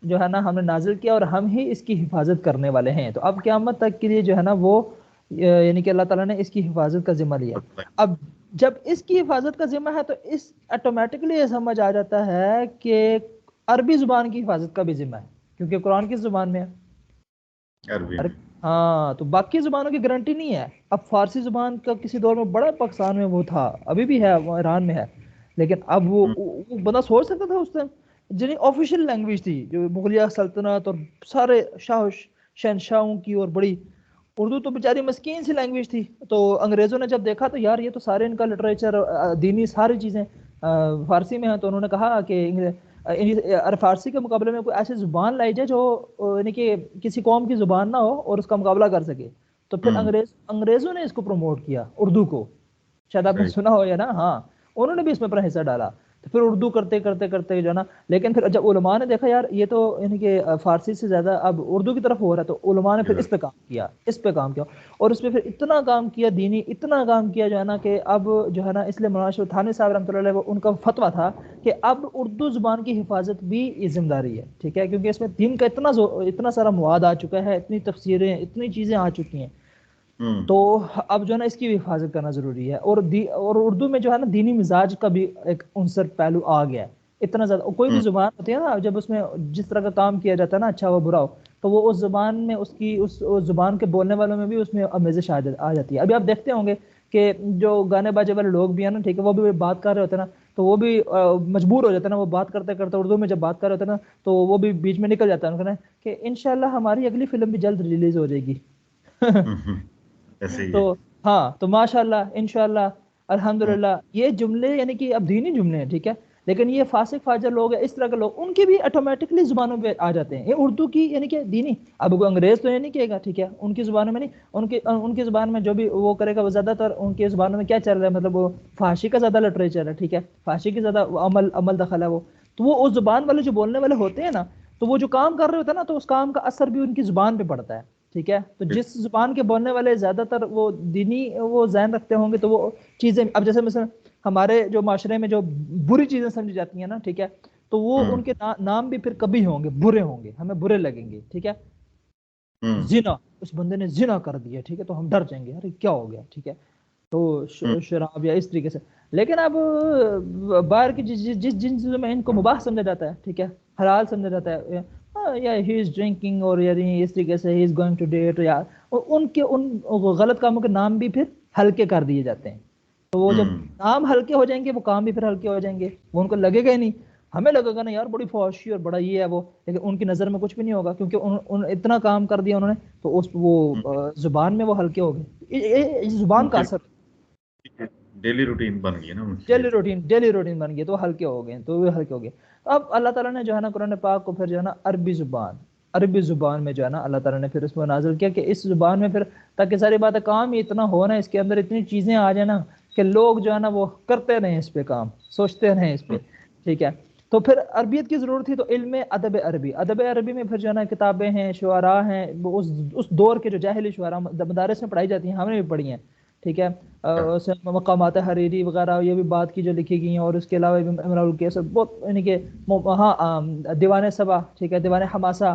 جو ہے نا ہم نے نازل کیا اور ہم ہی اس کی حفاظت کرنے والے ہیں. تو اب قیامت تک کے لیے جو ہے نا وہ یعنی کہ اللہ تعالیٰ نے اس کی حفاظت کا ذمہ لیا. اب جب اس کی حفاظت کا ذمہ ہے تو اس آٹومیٹکلی یہ سمجھ آ جاتا ہے کہ عربی زبان کی حفاظت کا بھی ذمہ ہے، کیونکہ قرآن کس زبان میں ہے؟ عربی میں. ہاں، تو باقی زبانوں کی گارنٹی نہیں ہے. اب فارسی زبان کا کسی دور میں بڑا پاکستان میں وہ تھا، ابھی بھی ہے، وہ ایران میں ہے. لیکن اب وہ بندہ سوچ سکتا تھا اس ٹائم جنہیں آفیشیل لینگویج تھی جو مغلیہ سلطنت اور سارے شہنشاہوں کی، اور بڑی اردو تو بیچاری مسکین سی لینگویج تھی. تو انگریزوں نے جب دیکھا تو یار یہ تو سارے ان کا لٹریچر، دینی ساری چیزیں فارسی میں ہیں. تو انہوں نے کہا کہ فارسی کے مقابلے میں کوئی ایسی زبان لائی جائے جو یعنی کہ کسی قوم کی زبان نہ ہو اور اس کا مقابلہ کر سکے. تو پھر انگریزوں نے اس کو پروموٹ کیا، اردو کو. شاید آپ نے سنا ہو یا نا، ہاں، انہوں نے بھی اس میں اپنا حصہ ڈالا. تو پھر اردو کرتے کرتے کرتے جو ہے نا، لیکن پھر جب علماء نے دیکھا یار یہ تو یعنی کہ فارسی سے زیادہ اب اردو کی طرف ہو رہا ہے، تو علماء نے پھر اس پہ کام کیا اور اس پہ پھر اتنا کام کیا، دینی اتنا کام کیا جو ہے نا کہ اب جو ہے نا، اس لیے مولانا اشرف تھانوی صاحب رحمۃ اللہ علیہ ان کا فتویٰ تھا کہ اب اردو زبان کی حفاظت بھی ذمہ داری ہے، ٹھیک ہے، کیونکہ اس میں دین کا اتنا سارا مواد آ چکا ہے، اتنی تفسیریں، اتنی چیزیں آ چکی ہیں. تو اب جو ہے نا اس کی بھی حفاظت کرنا ضروری ہے. اور اردو میں جو ہے نا دینی مزاج کا بھی ایک عنصر پہلو آ گیا ہے اتنا زیادہ. کوئی بھی زبان ہوتی ہے نا، جب اس میں جس طرح کا کام کیا جاتا ہے نا، اچھا ہو برا ہو، تو وہ اس زبان میں اس زبان کے بولنے والوں میں بھی اس میں آمیزش آ جاتی ہے. ابھی آپ دیکھتے ہوں گے کہ جو گانے باجے والے لوگ بھی ہیں نا، ٹھیک ہے، وہ بھی بات کر رہے ہوتے ہیں نا، تو وہ بھی مجبور ہو جاتا ہے نا، وہ بات کرتے کرتے اردو میں جب بات کر رہے ہوتے ہیں نا، تو وہ بھی بیچ میں نکل جاتا ہے نا کہ انشاءاللہ ہماری اگلی فلم بھی جلد ریلیز ہو جائے گی. تو ہاں، تو ماشاءاللہ، انشاءاللہ، الحمدللہ، یہ جملے یعنی کہ اب دینی جملے ہیں، ٹھیک ہے. لیکن یہ فاسق فاجر لوگ ہیں، اس طرح کے لوگ، ان کے بھی آٹومیٹکلی زبانوں پہ آ جاتے ہیں یہ اردو کی یعنی کہ دینی. اب کوئی انگریز تو یہ نہیں کہے گا، ٹھیک ہے، ان کی زبانوں میں نہیں، ان کی زبان میں جو بھی وہ کرے گا وہ زیادہ تر ان کی زبانوں میں کیا چل رہا ہے، مطلب وہ فحاشی کا زیادہ لٹریچر ہے، ٹھیک ہے، فحاشی کی زیادہ عمل دخل ہے وہ. تو وہ اس زبان والے جو بولنے والے ہوتے ہیں نا، تو وہ جو کام کر رہے ہوتے ہیں نا، تو اس کام کا اثر بھی ان کی زبان پہ پڑتا ہے، ٹھیک ہے. تو جس زبان کے بولنے والے زیادہ تر وہ دینی وہ ذہن رکھتے ہوں گے تو وہ چیزیں، اب جیسے مثلا ہمارے جو معاشرے میں جو بری چیزیں سمجھی جاتی ہیں نا، ٹھیک ہے، تو وہ ان کے نام بھی پھر کبھی ہوں گے، برے ہوں گے، ہمیں برے لگیں گے، ٹھیک ہے. زنا، اس بندے نے زنا کر دیا، ٹھیک ہے، تو ہم ڈر جائیں گے، ارے کیا ہو گیا، ٹھیک ہے. تو شراب یا اس طریقے سے. لیکن اب باہر کی جن چیزوں میں ان کو مباح سمجھا جاتا ہے، ٹھیک ہے، حلال سمجھا جاتا ہے، یا ہی از ڈرنکنگ، اور یعنی اس طریقے سے ہی از گوئنگ ٹو ڈیٹ، یا ان غلط کاموں کے نام بھی پھر ہلکے کر دیے جاتے ہیں. تو وہ جب نام ہلکے ہو جائیں گے، وہ کام بھی پھر ہلکے ہو جائیں گے. وہ ان کو لگے گا ہی نہیں، ہمیں لگے گا نا یار بڑی فحاشی اور بڑا یہ ہے وہ، لیکن ان کی نظر میں کچھ بھی نہیں ہوگا، کیونکہ اتنا کام کر دیا انہوں نے. تو وہ زبان میں وہ ہلکے ہو گئے. زبان کا اثر ڈیلی روٹین بن گئی نا ان کی، ڈیلی روٹین بن گئی، تو ہلکے ہو گئے، تو وہ ہلکے ہو گئے. تو اب اللہ تعالیٰ نے جو ہے نا قرآن پاک کو پھر جو ہے نا عربی زبان میں جو ہے نا اللہ تعالیٰ نے پھر اس کو نازل کیا کہ اس زبان میں پھر تاکہ ساری بات کام ہی اتنا ہو نا، اس کے اندر اتنی چیزیں آ جائیں نا کہ لوگ جو ہے نا وہ کرتے رہیں اس پہ کام، سوچتے رہیں اس پہ. ٹھیک ہے، تو پھر عربیت کی ضرورت تھی، تو علم ادب عربی میں پھر جو ہے نا کتابیں ہیں، شعراء ہیں، اس دور کے جو جاہلی شعراء مدارس میں پڑھائی جاتی ہیں، ہم نے بھی پڑھی ہیں. ٹھیک ہے، مقامات حریری وغیرہ یہ بھی بات کی جو لکھی گئی ہیں، اور اس کے علاوہ امراء القیس بہت یعنی کہ ہاں دیوان سبا، ٹھیک ہے، دیوان حماسہ،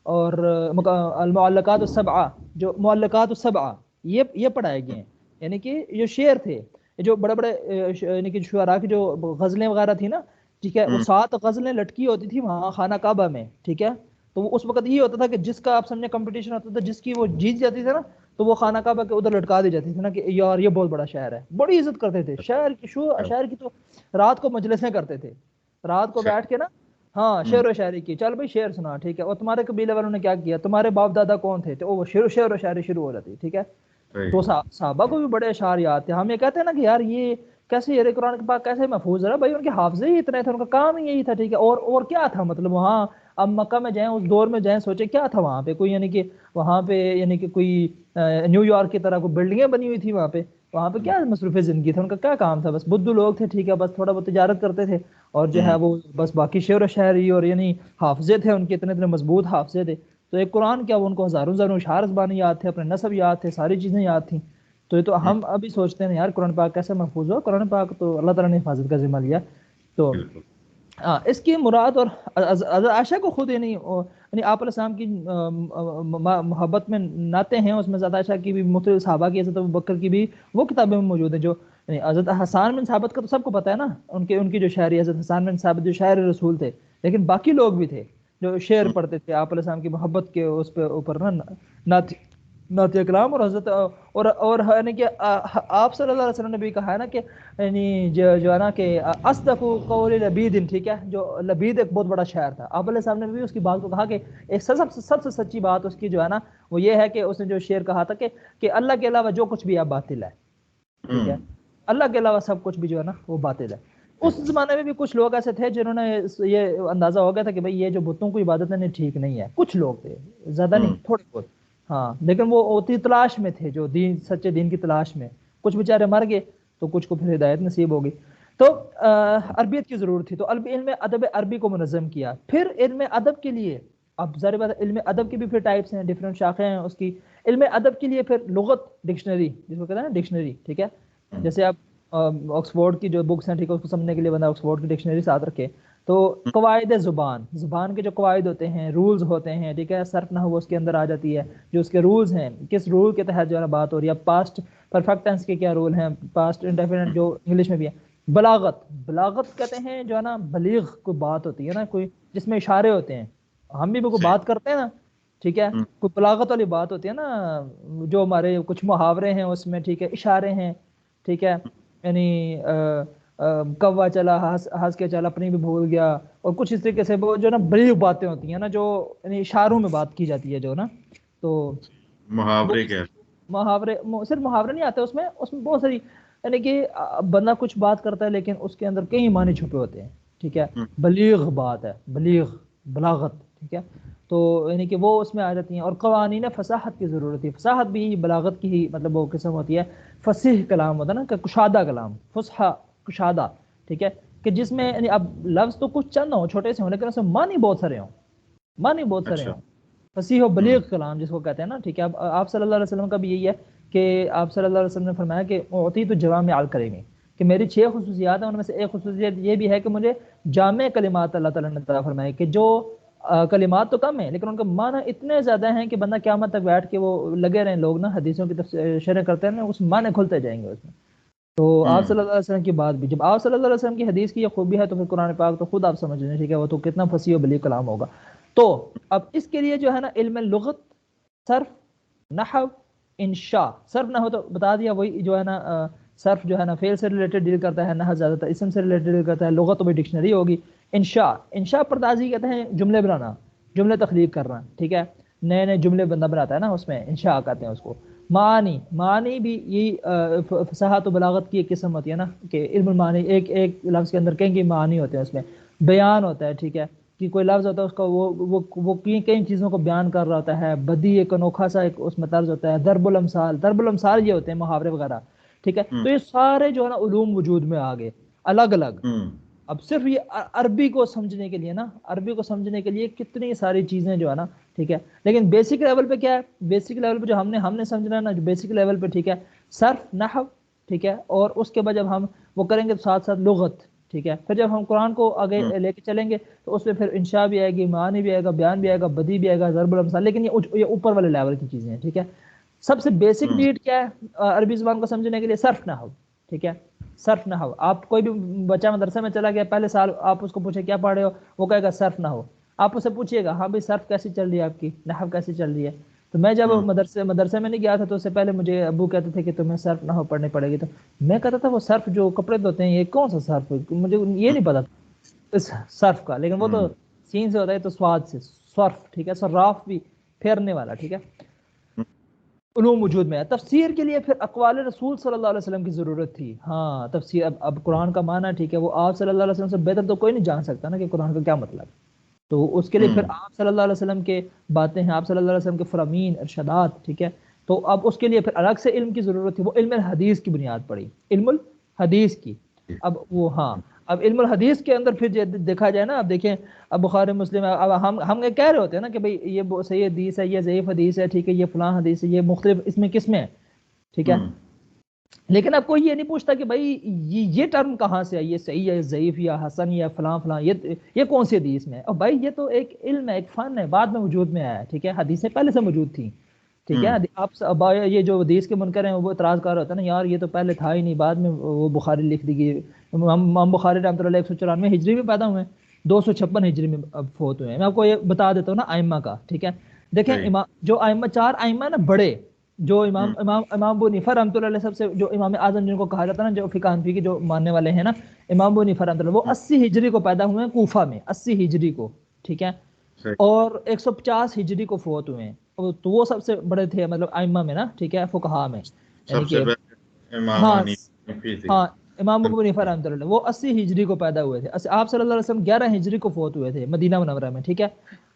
اور المعلقات السبعہ، جو معلقات السبعہ یہ پڑھائے گئے ہیں. یعنی کہ جو شعر تھے، جو بڑے بڑے یعنی کہ شعراء کی جو غزلیں وغیرہ تھی نا، ٹھیک ہے، وہ 7 غزلیں لٹکی ہوتی تھی وہاں خانہ کعبہ میں. ٹھیک ہے، تو وہ اس وقت یہ ہوتا تھا کہ جس کا آپ سمجھے کمپٹیشن ہوتا تھا، جس کی وہ جیت جاتی تھی نا، تو وہ خانہ کعبہ کے ادھر لٹکا دی جاتی تھی نا کہ یار یہ بہت بڑا شاعر ہے. بڑی عزت کرتے تھے شاعر کی تو رات کو مجلسیں کرتے تھے، رات کو بیٹھ کے نا، ہاں شعر و شاعری کی، چل بھائی شعر سنا. ٹھیک ہے، اور تمہارے قبیلے والوں نے کیا کیا، تمہارے باپ دادا کون تھے، تو وہ شعر و شاعری شروع ہو جاتی. ٹھیک ہے، تو صحابہ کو بھی بڑے اشعار یاد تھے. ہم یہ کہتے ہیں نا کہ یار یہ کیسے یہ قرآن پاک کیسے محفوظ ہے، بھائی ان کے حافظے ہی اتنے تھے، ان کا کام ہی یہی تھا. ٹھیک ہے، اور کیا تھا مطلب وہاں اب مکہ میں جائیں، اس دور میں جائیں، سوچیں کیا تھا وہاں پہ، کوئی یعنی کہ وہاں پہ یعنی کہ کوئی نیو یارک کی طرح کوئی بلڈنگیں بنی ہوئی تھی وہاں پہ کیا مصروف زندگی تھا، ان کا کیا کام تھا، بس بدھو لوگ تھے. ٹھیک ہے، بس تھوڑا بہت تجارت کرتے تھے، اور جو ہے وہ بس باقی شعر و شاعری اور یعنی حافظے تھے ان کے، اتنے مضبوط حافظے تھے. تو ایک قرآن کیا، وہ ان کو ہزاروں اشعار زبانی یاد تھے، اپنے نسب یاد تھے، ساری چیزیں یاد تھیں. تو ہم ابھی سوچتے ہیں یار قرآن پاک کیسے محفوظ ہو. قرآن پاک تو اللہ تعالیٰ نے حفاظت کا ذمہ لیا. تو اس کی مراد، اور عائشہ کو خود یعنی آپ علیہ السلام کی محبت میں ناطے ہیں، اس میں حضرت عائشہ کی بھی، مختلف صحابہ کی، حضرت ابوبکر کی بھی وہ کتابیں میں موجود ہیں. جو حضرت حسان بن ثابت کا تو سب کو پتہ ہے نا، ان کی جو شاعری، حضرت حسان بن ثابت جو شاعر رسول تھے، لیکن باقی لوگ بھی تھے جو شعر پڑھتے تھے آپ علیہ السلام کی محبت کے اس پہ اوپر نا، نعت کلام. اور حضرت اور یعنی کہ آپ صلی اللہ علیہ وسلم نے بھی کہا ہے نا کہ یعنی جو ہے نا کہ اصدق قول لبید، ٹھیک ہے، جو لبید ایک بہت بڑا شاعر تھا. آپ علیہ السلام نے بھی اس کی بات کو کہا کہ ایک سب سے سچی بات اس کی جو ہے نا وہ یہ ہے کہ اس نے جو شعر کہا تھا کہ اللہ کے علاوہ جو کچھ بھی ہے باطل ہے. ٹھیک ہے، اللہ کے علاوہ سب کچھ بھی جو ہے نا وہ باطل ہے. اس زمانے میں بھی کچھ لوگ ایسے تھے جنہوں نے یہ اندازہ ہو گیا تھا کہ بھئی یہ جو بتوں کو عبادت نہیں ٹھیک نہیں ہے. کچھ لوگ تھے، زیادہ نہیں، تھوڑے بہت، ہاں، لیکن وہ ہوتی تلاش میں تھے، جو سچے دین کی تلاش میں. کچھ بیچارے مر گئے تو کچھ کو پھر ہدایت نصیب ہوگی. تو عربیت کی ضرورت تھی، تو علم ادب عربی کو منظم کیا. پھر علم ادب کے لیے، اب ظاہر بات ہے علم ادب کی بھی پھر ٹائپس ہیں، ڈفرینٹ شاخیں ہیں اس کی. علم ادب کے لیے پھر لغت، ڈکشنری جس کو کہتے ہیں نا ڈکشنری. ٹھیک ہے، جیسے آپ آکسفورڈ کی جو بکس ہیں، ٹھیک ہے، اس کو سمجھنے کے لیے بندہ آکسفورڈ کی ڈکشنری ساتھ رکھے. تو قواعد زبان کے جو قواعد ہوتے ہیں، رولز ہوتے ہیں، ٹھیک ہے، صرف نحو اس کے اندر آ جاتی ہے، جو اس کے رولز ہیں، کس رول کے تحت جو ہے بات ہو رہی ہے. پاسٹ پرفیکٹ ٹینس کے کیا رول ہیں، پاسٹ انڈیفینٹ جو انگلش میں بھی ہے. بلاغت کہتے ہیں جو ہے نا بلیغ کوئی بات ہوتی ہے نا، کوئی جس میں اشارے ہوتے ہیں. ہم بھی کوئی بات کرتے ہیں نا، ٹھیک ہے، کوئی بلاغت والی بات ہوتی ہے نا، جو ہمارے کچھ محاورے ہیں اس میں، ٹھیک ہے، اشارے ہیں. ٹھیک ہے، یعنی کوا چلا ہنس کے چلا، اپنی بھی بھول گیا، اور کچھ اس طریقے سے وہ جو نا بڑی باتیں ہوتی ہیں نا، جو یعنی اشاروں میں بات کی جاتی ہے جو نا. تو محاورے کیا، محاورے صرف محاورے نہیں آتے اس میں بہت ساری، یعنی کہ بندہ کچھ بات کرتا ہے لیکن اس کے اندر کئی معنی چھپے ہوتے ہیں. ٹھیک ہے، بلیغ بات ہے، بلاغت. ٹھیک ہے، تو یعنی کہ وہ اس میں آ جاتی ہیں. اور قوانین فصاحت کی ضرورت ہے. فصاحت بھی بلاغت کی ہی مطلب وہ قسم ہوتی ہے. فصیح کلام ہوتا ہے نا، کہ کشادہ کلام، فصحا کشادہ. ٹھیک ہے، کہ جس میں یعنی اب لفظ تو کچھ چند ہوں، چھوٹے سے ہوں، لیکن اس میں معنی بہت سارے ہوں. فصیح و بلیغ کلام جس کو کہتے ہیں نا. ٹھیک ہے، اب آپ صلی اللہ علیہ وسلم کا بھی یہی ہے کہ آپ صلی اللہ علیہ وسلم نے فرمایا کہ اعطیت جوامع الکلم، کہ میری 6 خصوصیات ہیں، ان میں سے ایک خصوصیت یہ بھی ہے کہ مجھے جامع کلمات اللہ تعالیٰ نے عطا فرمائے، کہ جو کلمات تو کم ہیں لیکن ان کا معنی اتنے زیادہ ہیں کہ بندہ قیامت تک بیٹھ کے وہ لگے رہیں لوگ نا حدیثوں کی شرح کرتے ہیں، اس معنی کھلتے جائیں گے اس میں. تو آپ صلی اللہ علیہ وسلم کی بات بھی، جب آپ صلی اللہ علیہ وسلم کی حدیث کی یہ خوبی ہے تو پھر قرآن پاک تو خود آپ سمجھ لیں. ٹھیک ہے، وہ تو کتنا فصیح و بلیغ کلام ہوگا. تو اب اس کے لیے جو ہے نا علم لغت، صرف، نحو، انشاء. صرف نحو تو بتا دیا، وہی جو ہے نا صرف جو ہے نا فعل سے ریلیٹڈ ڈیل کرتا ہے، نحو زیادہ تر اسم سے ریلیٹڈ ڈیل کرتا ہے. لغت تو بھی ڈکشنری ہوگی. انشاء پردازی کہتے ہیں جملے بنانا، جملے تخلیق کرنا. ٹھیک ہے، نئے جملے بندہ بناتا ہے نا، اس میں انشاء کہتے ہیں اس کو. معانی بھی یہی فصاحت و بلاغت کی ایک قسم ہوتی ہے نا، کہ علم المعانی ایک لفظ کے اندر کئی معنی ہوتے ہیں، اس میں بیان ہوتا ہے، ٹھیک ہے، کہ کوئی لفظ ہوتا ہے اس کا وہ کئی چیزوں کو بیان کر رہا ہوتا ہے، بدی ایک انوکھا سا ایک اس میں طرز ہوتا ہے، ضرب الامثال یہ ہوتے ہیں محاورے وغیرہ، ٹھیک ہے. تو یہ سارے جو ہے نا علوم وجود میں آ گئے الگ الگ. اب صرف یہ عربی کو سمجھنے کے لیے نا، عربی کو سمجھنے کے لیے کتنی ساری چیزیں جو ہے نا، ٹھیک ہے. لیکن بیسک لیول پہ کیا ہے، بیسک لیول پہ جو ہم نے سمجھنا ہے نا، جو بیسک لیول پہ ٹھیک ہے، صرف نحو، ٹھیک ہے، اور اس کے بعد جب ہم وہ کریں گے ساتھ ساتھ لغت، ٹھیک ہے. پھر جب ہم قرآن کو آگے لے کے چلیں گے تو اس میں پھر انشاء بھی آئے گی، معانی بھی آئے گا، بیان بھی آئے گا، بدی بھی آئے گا، ضرب الامثال. لیکن یہ اوپر والے لیول کی چیزیں ہیں، ٹھیک ہے. سب سے بیسک نیڈ کیا ہے عربی زبان کو سمجھنے کے لیے؟ صرف نحو، ٹھیک ہے، صرف نحو. آپ کوئی بھی بچہ مدرسے میں چلا گیا پہلے سال، آپ اس کو پوچھے کیا پڑھ رہے ہو، وہ کہے گا صرف نحو. آپ اسے پوچھیے گا ہاں بھائی صرف کیسی چل رہی ہے آپ کی، نحو کیسی چل رہی ہے. تو میں جب مدرسے میں نہیں گیا تھا تو اس سے پہلے مجھے ابو کہتے تھے کہ تمہیں صرف نحو پڑھنی پڑے گی. تو میں کہتا تھا وہ صرف جو کپڑے دھوتے ہیں یہ کون سا صرف، مجھے یہ نہیں پتا اس صرف کا. لیکن وہ تو سین سے ہوتا ہے، تو سواد سے صرف، ٹھیک ہے. صراف بھی پھیرنے والا، ٹھیک ہے. علوم وجود میں ہے. تفسیر کے لیے پھر اقوال رسول صلی اللہ علیہ وسلم کی ضرورت تھی. ہاں تفسیر، اب قرآن کا معنی ٹھیک ہے وہ آپ صلی اللہ علیہ وسلم سے بہتر تو کوئی نہیں جان سکتا نا کہ قرآن کا کیا مطلب ہے. تو اس کے لیے پھر آپ صلی اللہ علیہ وسلم کے باتیں ہیں، آپ صلی اللہ علیہ وسلم کے فرامین ارشادات، ٹھیک ہے. تو اب اس کے لیے پھر الگ سے علم کی ضرورت تھی، وہ علم الحدیث کی بنیاد پڑی، علم الحدیث کی. اب وہ ہاں، اب علم الحدیث کے اندر پھر دیکھا جائے نا، اب دیکھیں اب بخاری مسلم، اب ہم یہ کہہ رہے ہوتے ہیں نا کہ بھئی یہ صحیح حدیث ہے، یہ ضعیف حدیث ہے، ٹھیک ہے، یہ فلاں حدیث ہے، یہ مختلف اس میں کس میں ہے، ٹھیک ہے. لیکن اب کوئی یہ نہیں پوچھتا کہ بھائی یہ ٹرم کہاں سے ہے، یہ صحیح ہے، ضعیف یا حسن یا فلاں فلاں، یہ کون سی حدیث میں ہے. اور بھائی یہ تو ایک علم ہے، ایک فن ہے، بعد میں وجود میں آیا ہے، ٹھیک ہے. حدیثیں پہلے سے موجود تھیں، ٹھیک ہے. آپ یہ جو حدیث کے منکر ہیں وہ اعتراض کر رہے ہوتا ہے نا، یار یہ تو پہلے تھا ہی نہیں، بعد میں وہ بخاری لکھ دی گئی. امام بخاری رحمۃ اللہ 194 ہجری میں پیدا ہوئے ہیں، 256 ہجری میں اب فوت ہوئے ہیں. میں آپ کو یہ بتا دیتا ہوں نا ائمہ کا، ٹھیک ہے. دیکھیں جو ائمہ، 4 ائمہ نا بڑے، جو امام ابو حنیفہ رحمۃ اللہ علیہ، سب سے جو امام اعظم جن کو کہا جاتا ہے نا، جو فقہ حنفی کے جو ماننے والے ہیں نا، امام ابو حنیفہ رحمۃ اللہ، وہ 80 ہجری کو پیدا ہوئے ہیں کوفہ میں، 80 ہجری کو، ٹھیک ہے. اور 150 ہجری کو فوت ہوئے ہیں. تو وہ سب سے بڑے تھے مطلب ائمہ میں نا، ٹھیک ہے، فقہا میں، یعنی کہ ہاں ہاں امام ابو حنیفہ رحمۃ اللہ وہ 80 ہجری کو پیدا ہوئے تھے. آپ صلی اللہ علیہ وسلم 11 ہجری کو فوت ہوئے تھے مدینہ منورہ میں، ٹھیک ہے.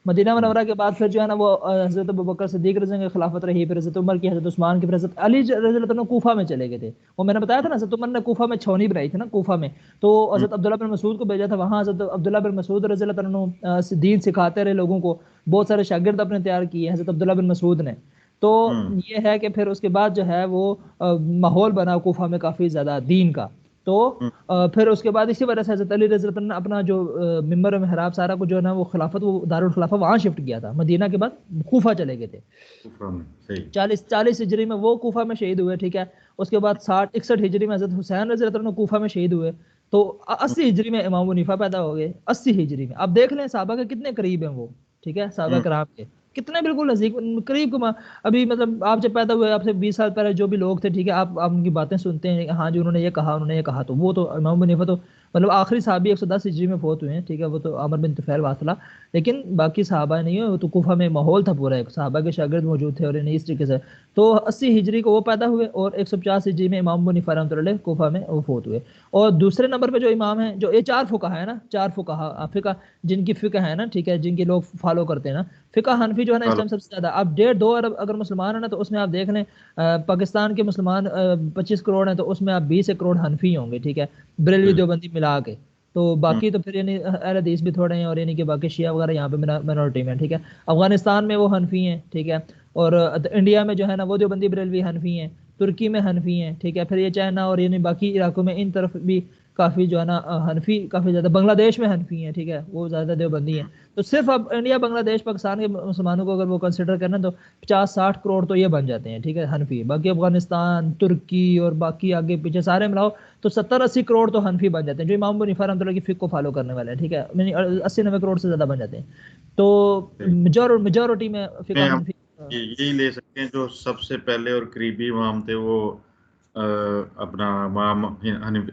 مدینہ منورہ کے بعد پھر جو ہے نا وہ حضرت ابوبکر صدیق رضی اللہ عنہ کی خلافت رہی، پھر حضرت عمر کی، حضرت عثمان کی، پھر حضرت علی رضی اللہ عنہ کوفہ میں چلے گئے تھے. وہ میں نے بتایا تھا نا حضرت عمر نے کوفہ میں چھاؤنی بنائی تھی نا کوفہ میں، تو حضرت عبداللہ بن مسعود کو بھیجا تھا وہاں. حضرت عبداللہ بن مسعود رضی اللہ عنہ دین سکھاتے رہے لوگوں کو، بہت سارے شاگرد اپنے تیار کیے حضرت عبداللہ بن مسعود نے. تو یہ ہے کہ پھر اس کے بعد جو ہے وہ ماحول بنا کوفہ میں کافی زیادہ دین کا. تو پھر اس کے بعد اسی وجہ سے حضرت علی رضی اللہ عنہ نے اپنا جو ممبر و محراب سارا کو جو ہے نا وہ خلافت، وہ دارالخلافہ وہاں شفٹ کیا تھا. مدینہ کے بعد کوفہ چلے گئے تھے. 40 ہجری میں وہ کوفہ میں شہید ہوئے، ٹھیک ہے. اس کے بعد 61 ہجری میں حضرت حسین رضی اللہ عنہ کوفہ میں شہید ہوئے. تو 80 ہجری میں امام ابو حنیفہ پیدا ہو گئے. 80 ہجری میں اب دیکھ لیں صحابہ کے کتنے قریب ہیں وہ، ٹھیک ہے، صحابہ کرام کے کتنے بالکل نزدیک قریب. ابھی مطلب آپ جب پیدا ہوئے آپ سے 20 سال پہلے جو بھی لوگ تھے، ٹھیک ہے، آپ ان کی باتیں سنتے ہیں، ہاں جی انہوں نے یہ کہا، انہوں نے یہ کہا. تو وہ تو امام ابو حنیفہ تو مطلب آخری صحابی 110 ہجری میں فوت ہوئے ہیں، ٹھیک ہے، وہ تو عامر بن طفیل واصلہ. لیکن باقی صحابہ نہیں ہوئے. وہ تو کوفہ میں ماحول تھا پورا، ایک صحابہ کے شاگرد موجود تھے اور انہیں اس طریقے سے. تو 80 ہجری کو وہ پیدا ہوئے اور 150 ہجری میں امام ابو حنیفہ رحمۃ اللہ کوفہ میں وہ فوت ہوئے. اور دوسرے نمبر پہ جو امام ہیں، جو یہ 4 فقہا ہے نا، 4 فقہ جن کی فقہ ہے نا، ٹھیک ہے، جن کے لوگ فالو کرتے ہیں نا. فقہ حنفی جو ہے نا اس ٹائم سب سے زیادہ، اب 1.5-2 ارب اگر مسلمان ہیں نا، تو اس میں آپ دیکھ لیں پاکستان کے مسلمان 25 کروڑ ہیں، تو اس میں آپ 20 کروڑ حنفی ہوں گے، ٹھیک ہے، بریلوی دیوبندی ملا کے. تو باقی تو پھر یعنی اہل حدیث بھی تھوڑے ہیں، اور یعنی کہ باقی شیعہ وغیرہ یہاں پہ مینورٹی میں، ٹھیک ہے. افغانستان میں وہ حنفی ہیں، ٹھیک ہے. اور انڈیا میں جو ہے نا وہ دیوبندی بریلوی حنفی ہیں. ترکی میں حنفی ہیں، ٹھیک ہے. پھر یہ چائنا اور یعنی باقی علاقوں میں ان طرف بھی کافی جو ہے نا حنفی کافی زیادہ. بنگلہ دیش میں حنفی ہیں، ٹھیک ہے، وہ زیادہ دیوبندی ہیں. تو صرف اب انڈیا، بنگلہ دیش، پاکستان کے مسلمانوں کو اگر وہ کنسیڈر کرنا تو 50-60 کروڑ تو یہ بن جاتے ہیں، ٹھیک ہے، حنفی. باقی افغانستان، ترکی اور باقی آگے پیچھے سارے ملاؤ تو 70-80 کروڑ تو حنفی بن جاتے ہیں، جو امام ابو حنیفہ رحمۃ اللہ کی فقہ کو فالو کرنے والے ہیں، ٹھیک ہے. 80-90 کروڑ سے زیادہ بن جاتے ہیں. تو میجورٹی میں فقہ حنفی. یہی لے سکتے ہیں جو سب سے پہلے اور قریبی امام تھے وہ اپنا امام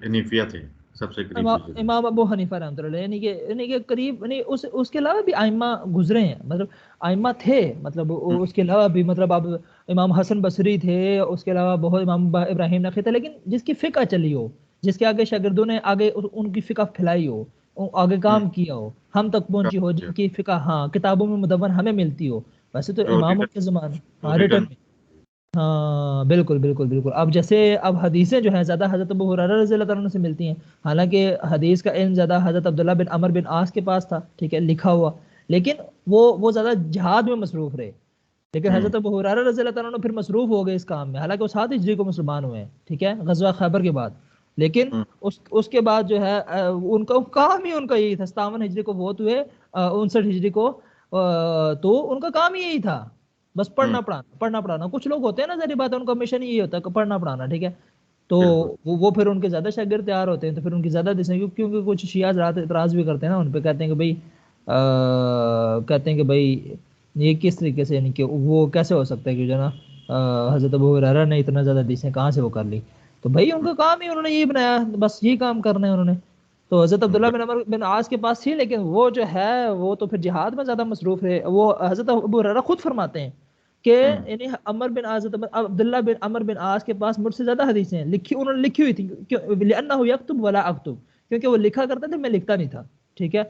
حنیفیہ تھے، سب سے قریب امام ابو حنیفہ رحمۃ اللہ، یعنی کہ قریب، یعنی اس کے علاوہ بھی ائمہ گزرے ہیں، مطلب ائمہ تھے، مطلب اس کے علاوہ بھی، مطلب اب امام حسن بصری تھے، اس کے علاوہ بہت امام ابراہیم نخعی تھے، لیکن جس کی فقہ چلی ہو، جس کے آگے شاگردوں نے آگے ان کی فقہ پھیلائی ہو، آگے کام کیا ہو، ہم تک پہنچی ہو، جن کی فقہ ہاں کتابوں میں مدون ہمیں ملتی ہو، ویسے تو اماموں کے زمانے ہاں ریٹن میں، ہاں بالکل بالکل بالکل. اب جیسے اب حدیثیں جو ہیں زیادہ حضرت ابو ہریرہ رضی اللہ عنہ سے ملتی ہیں، حالانکہ حدیث کا علم زیادہ حضرت عبداللہ بن عمر بن عاص کے پاس تھا، ٹھیک ہے، لکھا ہوا، لیکن وہ زیادہ جہاد میں مصروف رہے، لیکن حضرت ابو ہریرہ رضی اللہ عنہ پھر مصروف ہو گئے اس کام میں، حالانکہ وہ 7 ہجری کو مسلمان ہوئے ہیں، ٹھیک ہے، غزوہ خیبر کے بعد، لیکن اس کے بعد جو ہے ان کا کام ہی ان کا یہی تھا، 57 ہجری کو فوت ہوئے، 59 ہجری کو، تو ان کا کام ہی یہی تھا، بس پڑھنا پڑھانا. کچھ لوگ ہوتے ہیں نا، ذری بات ہے، ان کا مشن یہی ہوتا ہے کہ پڑھنا پڑھانا، ٹھیک ہے، تو وہ پھر ان کے زیادہ شاگرد تیار ہوتے ہیں، تو پھر ان کی زیادہ دسیں، کیونکہ کچھ شیعہ حضرات اعتراض بھی کرتے ہیں نا ان پہ، کہتے ہیں کہ بھائی یہ کس طریقے سے، یعنی کہ وہ کیسے ہو سکتا ہے کہ جو نا حضرت ابو ہریرہ نے اتنا زیادہ حدیثیں کہاں سے وہ کر لی، تو بھائی ان کا کام ہی انہوں نے یہی بنایا، بس یہی کام کرنا ہے انہوں نے. تو حضرت عبداللہ بن عمر بن عاص کے پاس تھی، لیکن وہ جو ہے وہ تو پھر جہاد میں زیادہ مصروف رہے. وہ حضرت ابو ہریرہ خود فرماتے ہیں کہ یعنی عبداللہ بن عمر بن عاص کے پاس مجھ سے زیادہ حدیثیں ہیں، انہوں نے لکھی ہوئی تھی، لأنہ یکتب ولا اکتب، کیونکہ وہ لکھا کرتا تھا، میں لکھتا نہیں تھا، ٹھیک ہے،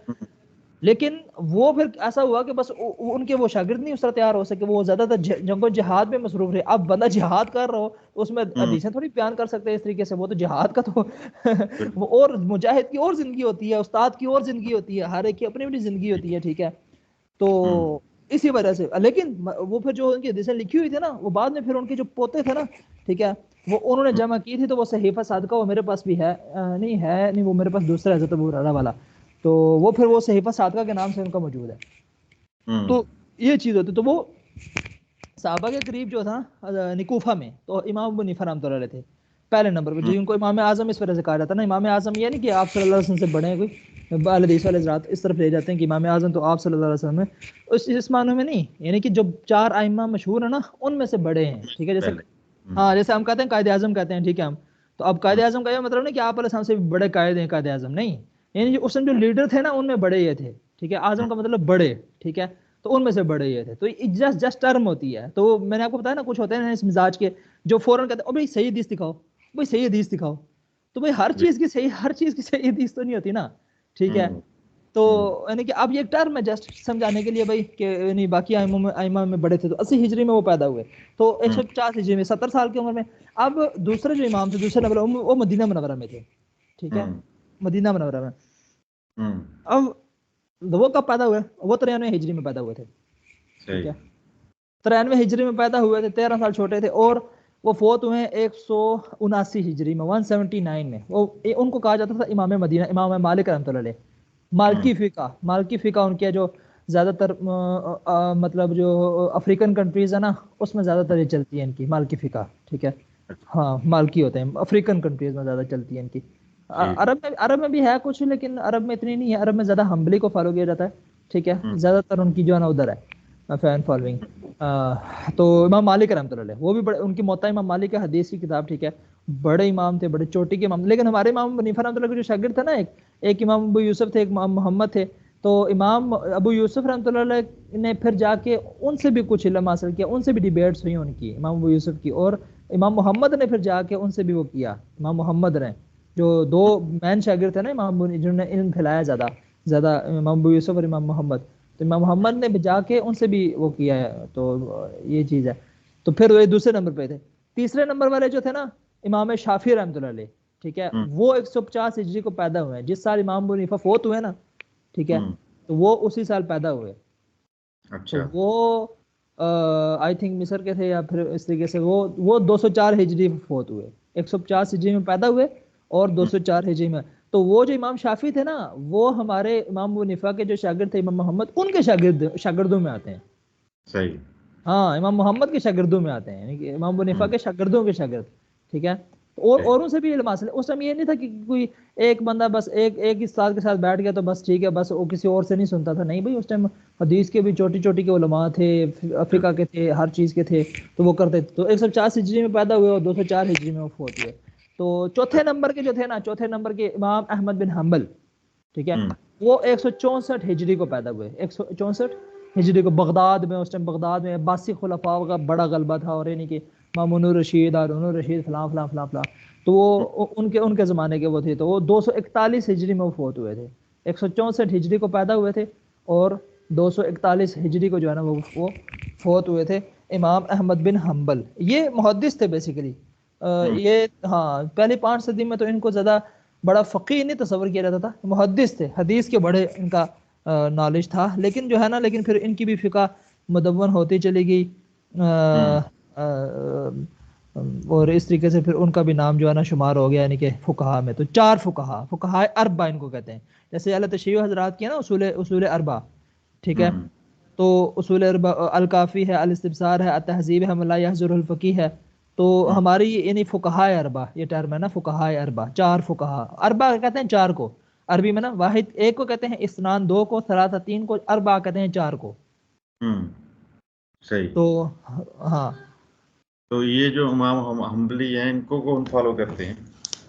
لیکن وہ پھر ایسا ہوا کہ بس ان کے وہ شاگرد نہیں اس طرح تیار ہو سکے، وہ زیادہ تر جنگ و جہاد میں مصروف رہے. اب بندہ جہاد کر رہا ہو تو اس میں حدیثیں تھوڑی بیان کر سکتے ہیں اس طریقے سے، وہ تو جہاد کا تو وہ اور مجاہد کی اور زندگی ہوتی ہے، استاد کی اور زندگی ہوتی ہے، ہر ایک کی اپنی اپنی زندگی ہوتی ہے، ٹھیک ہے، تو اسی وجہ سے. لیکن وہ پھر جو ان کی حدیثیں لکھی ہوئی تھی نا، وہ بعد میں پھر ان کے جو پوتے تھے نا، ٹھیک ہے، وہ انہوں نے جمع کی تھی، تو وہ صحیفہ صادقہ وہ میرے پاس بھی ہے، نہیں وہ میرے پاس دوسرا حضرت ابو ہریرہ والا، تو وہ پھر وہ صحیفہ صادقہ کے نام سے ان کا موجود ہے. تو یہ چیز ہوتی، تو وہ صحابہ کے قریب جو تھا کوفہ میں، تو امام ابو حنیفہ رحمۃ اللہ علیہ تھے پہلے نمبر پہ، جن کو امام اعظم اس وجہ سے کہا جاتا ہے نا. امام اعظم یہ نہیں کہ آپ صلی اللہ علیہ وسلم سے بڑے ہیں، کوئی اہل حدیث والے حضرات اس طرف لے جاتے ہیں کہ امام اعظم تو آپ صلی اللہ علیہ وسلم ہے، اس معنی میں نہیں، یعنی کہ جو 4 ائمہ مشہور ہیں نا، ان میں سے بڑے ہیں، ٹھیک ہے، جیسے ہاں جیسے ہم کہتے ہیں قائد اعظم کہتے ہیں، ٹھیک ہے، ہم تو اب قائد اعظم کا یہ مطلب نہیں کہ آپ علیہ السلام سے بھی بڑے قائد ہیں قائد اعظم، نہیں، یعنی اس میں جو لیڈر تھے نا ان میں بڑے یہ تھے، ٹھیک ہے، اعظم کا مطلب بڑے، ٹھیک ہے، تو ان میں سے بڑے یہ تھے. تو جسٹ ٹرم ہوتی ہے. تو میں نے آپ کو بتایا نا کچھ ہوتے ہیں اس مزاج کے جو فوراً کہتے ہیں بھائی صحیح حدیث دکھاؤ، بھائی صحیح حدیث دکھاؤ، تو بھائی ہر چیز کی صحیح حدیث تو نہیں ہوتی نا، ٹھیک ہے. تو یعنی کہ اب یہ ایک ٹرم ہے جسٹ سمجھانے کے لیے بھائی کہ یعنی باقی ائمہ میں بڑے تھے، تو 80 ہجری میں وہ پیدا ہوئے، تو 150 ہجری میں 70 سال کی عمر میں. اب دوسرے جو امام تھے دوسرے نمبر وہ مدینہ منورہ میں تھے، ٹھیک ہے، مدینہ منورہ میں. اب وہ کب پیدا ہوئے؟ وہ 93 ہجری میں پیدا ہوئے تھے، ٹھیک ہے، 93 ہجری میں پیدا ہوئے تھے، 13 سال چھوٹے تھے، اور وہ فوت ہوئے 179 ہجری میں، 179 میں. وہ ان کو کہا جاتا تھا امام مدینہ، امام مالک رحمۃ اللہ علیہ. مالکی فقہ ان کے جو زیادہ تر مطلب جو افریقن کنٹریز ہے نا، اس میں زیادہ تر یہ چلتی ہے ان کی مالکی فقہ، ٹھیک ہے، ہاں مالکی ہوتے ہیں، افریقن کنٹریز میں زیادہ چلتی ہے ان کی. عرب میں بھی ہے کچھ، لیکن عرب میں اتنی نہیں ہے، عرب میں زیادہ حنبلی کو فالو کیا جاتا ہے، ٹھیک ہے، زیادہ تر ان کی جو ہے نا ادھر ہے فین فالوئنگ. تو امام مالک رحمۃ اللہ علیہ وہ بھی بڑے، ان کی موطا امام مالک ہے، حدیث کی کتاب، ٹھیک ہے، بڑے امام تھے، بڑے چوٹی کے امام. لیکن ہمارے امام ابو حنیفہ رحمۃ اللہ کے جو شاگرد تھے نا، ایک امام ابو یوسف تھے، ایک امام محمد تھے. تو امام ابو یوسف رحمۃ اللہ علیہ نے پھر جا کے ان سے بھی کچھ علم حاصل کیا، ان سے بھی ڈیبیٹس ہوئی ان کی، امام ابو یوسف کی. اور امام محمد نے پھر جا کے ان سے بھی وہ کیا، امام محمد نے، جو 2 مین شاگرد تھے نا امام جنہوں نے علم پھیلایا زیادہ امام ابو یوسف اور امام محمد. تو امام محمد نے بھی جا کے ان سے بھی وہ کیا ہے. تو یہ چیز ہے. تو پھر وہ دوسرے نمبر پہ تھے. تیسرے نمبر والے جو تھے نا امام شافعی رحمۃ اللہ علیہ، ٹھیک ہے، وہ 150 ہجری کو پیدا ہوئے ہیں، جس سال امام ابو حنیفہ فوت ہوئے نا، ٹھیک ہے، تو وہ اسی سال پیدا ہوئے. تو وہ آئی تھنک مصر کے تھے یا پھر اس طریقے سے، وہ 204 ہجری میں فوت ہوئے، 150 ہجری میں پیدا ہوئے اور 204 ہجری میں. تو وہ جو امام شافعی تھے نا، وہ ہمارے امام ابو حنیفہ کے جو شاگرد تھے امام محمد، ان کے شاگردوں میں آتے ہیں. صحیح. ہاں امام محمد کے شاگردوں میں آتے ہیں، یعنی کہ امام ابو حنیفہ کے شاگردوں کے شاگرد، ٹھیک ہے. اور اوروں سے بھی علم حاصل. اس ٹائم یہ نہیں تھا کہ کوئی ایک بندہ بس ایک استاد کے ساتھ بیٹھ گیا تو بس ٹھیک ہے، بس وہ کسی اور سے نہیں سنتا تھا، نہیں بھائی، اس ٹائم حدیث کے بھی چھوٹی کے علماء تھے، فقہ کے تھے، ہر چیز کے تھے، تو وہ کرتے تھے. تو 150 ہجری میں پیدا ہوئے اور 204 ہجری میں وہ فوت ہوئے. تو چوتھے نمبر کے جو تھے نا، چوتھے نمبر کے امام احمد بن حنبل، ٹھیک ہے، وہ 164 ہجری کو پیدا ہوئے، 164 ہجری کو بغداد میں، اس ٹائم بغداد میں عباسی خلفاء کا بڑا غلبہ تھا، اور یعنی کہ مامون الرشید، ہارون الرشید، فلاں فلاں فلاں فلاں، تو وہ ان کے زمانے کے وہ تھے، تو وہ 241 ہجری میں وہ فوت ہوئے تھے، 164 ہجری کو پیدا ہوئے تھے اور 241 ہجری کو جو ہے نا وہ فوت ہوئے تھے، امام احمد بن حنبل۔ یہ محدث تھے بیسیکلی، یہ ہاں پہلی 5 صدی میں تو ان کو زیادہ بڑا فقیہ نہیں تصور کیا جاتا تھا، محدث تھے، حدیث کے بڑے ان کا نالج تھا، لیکن جو ہے نا لیکن پھر ان کی بھی فقہ مدون ہوتی چلی گئی، اور اس طریقے سے پھر ان کا بھی نام جو ہے نا شمار ہو گیا، یعنی کہ فقہا میں تو 4 فقہا اربع ان کو کہتے ہیں، جیسے اعلیٰ تشیع حضرات کی نا اصول اربع، ٹھیک ہے، تو اصول اربع الکافی ہے، الاستبصار ہے، التہذیب ہے، لا یحضر الفقیہ ہے، تو ہماری یعنی فقہائے اربع یہ ٹرم ہے نا، فقہائے اربع، 4 فقہا، اربع کہتے ہیں 4 کو عربی میں نا، واحد 1 کو کہتے ہیں، اثنان 2 کو، ثلاثہ 3 کو، اربع کہتے ہیں 4 کو۔ صحیح۔ تو ہاں، تو یہ جو امام حنبلی ہیں ان کو کون فالو کرتے ہیں؟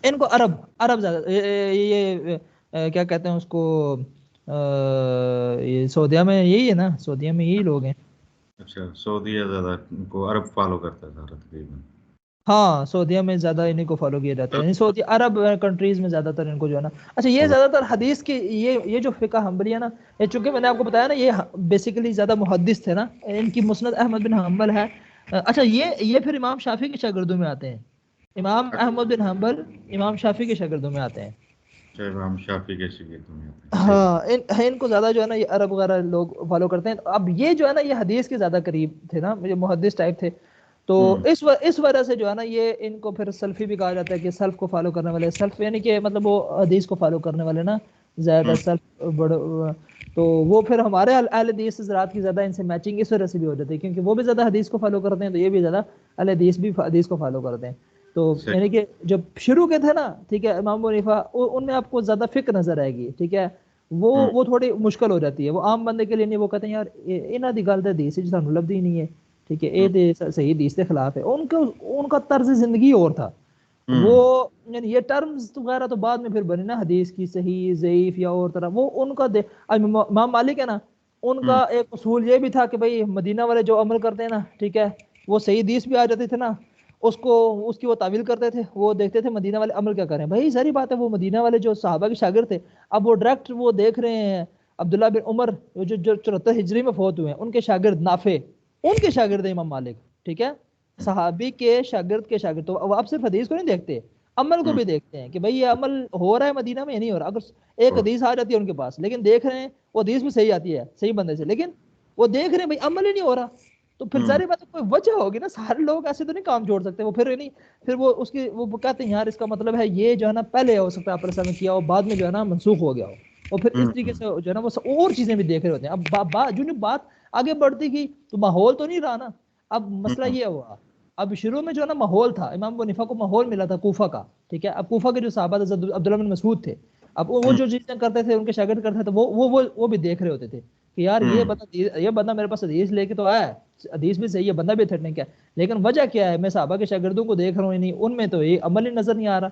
ان کو عرب زیادہ، یہ کیا کہتے ہیں اس کو، یہ سعودیہ میں یہی ہے نا، سعودیہ میں یہی لوگ ہیں۔ اچھا، سعودیہ زیادہ ان کو عرب فالو کرتا ہے سارا تقریباً۔ ہاں سعودیہ میں زیادہ انہیں کو فالو کیا جاتا ہے، یعنی سعودی عرب کنٹریز میں زیادہ تر ان کو جو ہے نا، اچھا یہ زیادہ تر حدیث کی یہ جو فقہ حنبلی ہے نا، یہ چونکہ میں نے آپ کو بتایا نا یہ بیسیکلی زیادہ محدث تھے نا، ان کی مسند احمد بن حنبل ہے۔ اچھا یہ پھر امام شافعی کے شاگردوں میں آتے ہیں، امام احمد بن حنبل امام شافعی کے شاگردوں میں آتے ہیں۔ اچھا، امام شافعی کے شاگردوں میں آتے ہیں، صحیح۔ ہاں ان کو زیادہ جو ہے نا یہ عرب وغیرہ لوگ فالو کرتے ہیں، اب یہ جو ہے نا یہ حدیث کے زیادہ قریب تھے نا، یہ محدث ٹائپ تھے، تو اس وجہ سے جو ہے نا یہ ان کو پھر سلفی بھی کہا جاتا ہے، کہ سلف کو فالو کرنے والے، سلف یعنی کہ مطلب وہ حدیث کو فالو کرنے والے نا زیادہ سلف بڑے، تو وہ پھر ہمارے اہل حدیث حضرات کی زیادہ ان سے میچنگ اس وجہ سے بھی ہو جاتی ہے، کیونکہ وہ بھی زیادہ حدیث کو فالو کرتے ہیں، تو یہ بھی زیادہ اہل حدیث بھی حدیث کو فالو کرتے ہیں، تو یعنی کہ جب شروع کے تھے نا، ٹھیک ہے، امام ابو حنیفہ ان میں آپ کو زیادہ فقہ نظر آئے گی، ٹھیک ہے، وہ تھوڑی مشکل ہو جاتی ہے، وہ عام بندے کے لیے نہیں، وہ کہتے ہیں یار انہاں دی گل تے حدیث وچ سانوں لبدی نہیں ہے، ٹھیک ہے، یہ صحیح حدیث کے خلاف ہے، ان کا طرز زندگی اور تھا، وہ یعنی یہ ٹرمز وغیرہ تو بعد میں پھر بنے نا، حدیث کی صحیح ضعیف یا اور طرح، وہ ان کا امام مالک ہے نا، ان کا ایک اصول یہ بھی تھا کہ بھائی مدینہ والے جو عمل کرتے ہیں نا، ٹھیک ہے، وہ صحیح حدیث بھی آ جاتے تھے نا، اس کی وہ تعویل کرتے تھے، وہ دیکھتے تھے مدینہ والے عمل کیا کریں، بھائی ساری بات ہے، وہ مدینہ والے جو صحابہ کے شاگرد تھے، اب وہ ڈائریکٹ وہ دیکھ رہے ہیں عبداللہ بن عمر جو 74 ہجری میں فوت ہوئے ہیں، ان کے شاگرد نافع، ان کے شاگرد امام مالک، ٹھیک ہے، صحابی کے شاگرد کے شاگرد، تو آپ صرف حدیث کو نہیں دیکھتے، عمل کو بھی دیکھتے ہیں کہ بھئی یہ عمل ہو رہا ہے مدینہ میں یا نہیں ہو رہا، اگر ایک حدیث آ جاتی ہے ان کے پاس لیکن دیکھ رہے ہیں وہ حدیث بھی صحیح آتی ہے صحیح بندے سے، لیکن وہ دیکھ رہے ہیں بھئی عمل ہی نہیں ہو رہا، تو پھر ظاہر بات ہے کوئی وجہ ہوگی نا، سارے لوگ ایسے تو نہیں کام چھوڑ سکتے، وہ پھر وہ اس کی وہ کہتے ہیں یار اس کا مطلب ہے یہ جو ہے نا پہلے ہو سکتا ہے آپ نے کیا ہو، بعد میں جو ہے نا منسوخ ہو گیا ہو، اور پھر اس طریقے سے جو ہے نا وہ اور چیزیں بھی دیکھ رہے ہوتے ہیں، اب جو بات آگے بڑھتی گئی تو ماحول تو نہیں رہا نا، اب مسئلہ یہ ہوا، اب شروع میں جو ہے نا ماحول تھا، امام ابو حنیفہ کو ماحول ملا تھا کوفہ کا، ٹھیک ہے، اب کوفہ کے جو صحابہ تھے عبداللہ بن مسعود تھے، اب وہ جو چیزیں کرتے تھے ان کے شاگرد کرتے تھے، وہ بھی دیکھ رہے ہوتے تھے کہ یار یہ بندہ میرے پاس حدیث لے کے تو آیا ہے، حدیث بھی صحیح ہے، بندہ بھی تھرنے ہے، لیکن وجہ کیا ہے، میں صحابہ کے شاگردوں کو دیکھ رہا ہوں، نہیں ان میں تو یہ عمل ہی نظر نہیں آ رہا،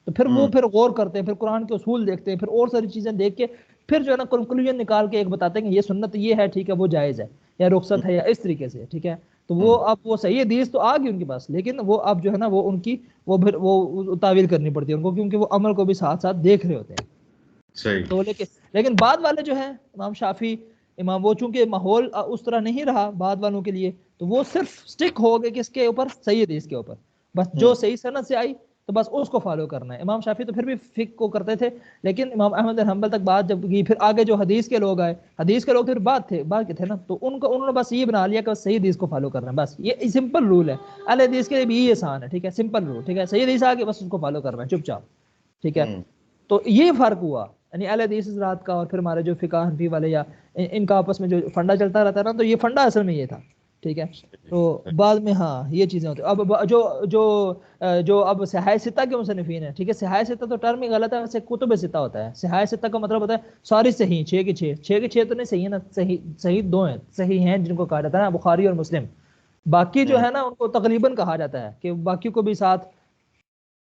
تو پھر غور کرتے ہیں، پھر قرآن کے اصول دیکھتے ہیں، پھر اور ساری چیزیں دیکھ کے پھر جو ہے نا کنکلوژن نکال کے ایک بتاتے ہیں کہ یہ سنت یہ ہے، ٹھیک ہے، وہ جائز ہے یا رخصت ہے یا اس طریقے سے، ٹھیک ہے، تو وہ صحیح حدیث تو آ گئی ان کے پاس، لیکن وہ اب جو ہے نا وہ ان کی وہ تعویل کرنی پڑتی ہے ان کو، کیونکہ وہ عمل کو بھی ساتھ ساتھ دیکھ رہے ہوتے ہیں، صحیح۔ تو لیکن بعد والے جو ہیں امام شافعی امام، وہ چونکہ ماحول اس طرح نہیں رہا بعد والوں کے لیے، تو وہ صرف سٹک ہو گئے کس کے اوپر، صحیح حدیث کے اوپر، بس جو صحیح سند سے آئی تو بس اس کو فالو کرنا ہے۔ امام شافعی تو پھر بھی فقہ کو کرتے تھے، لیکن امام احمد بن حنبل تک بات جب گئی، پھر آگے جو حدیث کے لوگ آئے، حدیث کے لوگ پھر بعد کے تھے نا، تو انہوں نے بس یہ بنا لیا کہ صحیح حدیث کو فالو کرنا ہے، بس یہ سمپل رول ہے، اہل حدیث کے لیے بھی یہ آسان ہے، ٹھیک ہے، سمپل رول، ٹھیک ہے، صحیح حدیث آ گئی بس اس کو فالو کرنا ہے چپ چاپ، ٹھیک ہے، تو یہ فرق ہوا، یعنی اہل حدیث حضرات کا اور پھر ہمارے جو فقہ حنفی والے یا ان کا آپس میں جو فنڈا چلتا رہتا ہے نا، تو یہ فنڈا اصل میں یہ تھا، ٹھیک ہے، تو بعد میں ہاں یہ چیزیں ہوتی ہیں، اب جو اب صحاح ستہ کے مصنفین ہیں، ٹھیک ہے، صحاح ستہ تو ٹرم ہی غلط ہے، ویسے کتب ستہ ہوتا ہے، صحاح ستہ کا مطلب ہوتا ہے ساری صحیح 6 کے 6 تو نہیں صحیح ہے نا، صحیح 2 ہیں، صحیح ہیں جن کو کہا جاتا ہے نا بخاری اور مسلم، باقی جو ہے نا ان کو تقریباً کہا جاتا ہے کہ باقی کو بھی ساتھ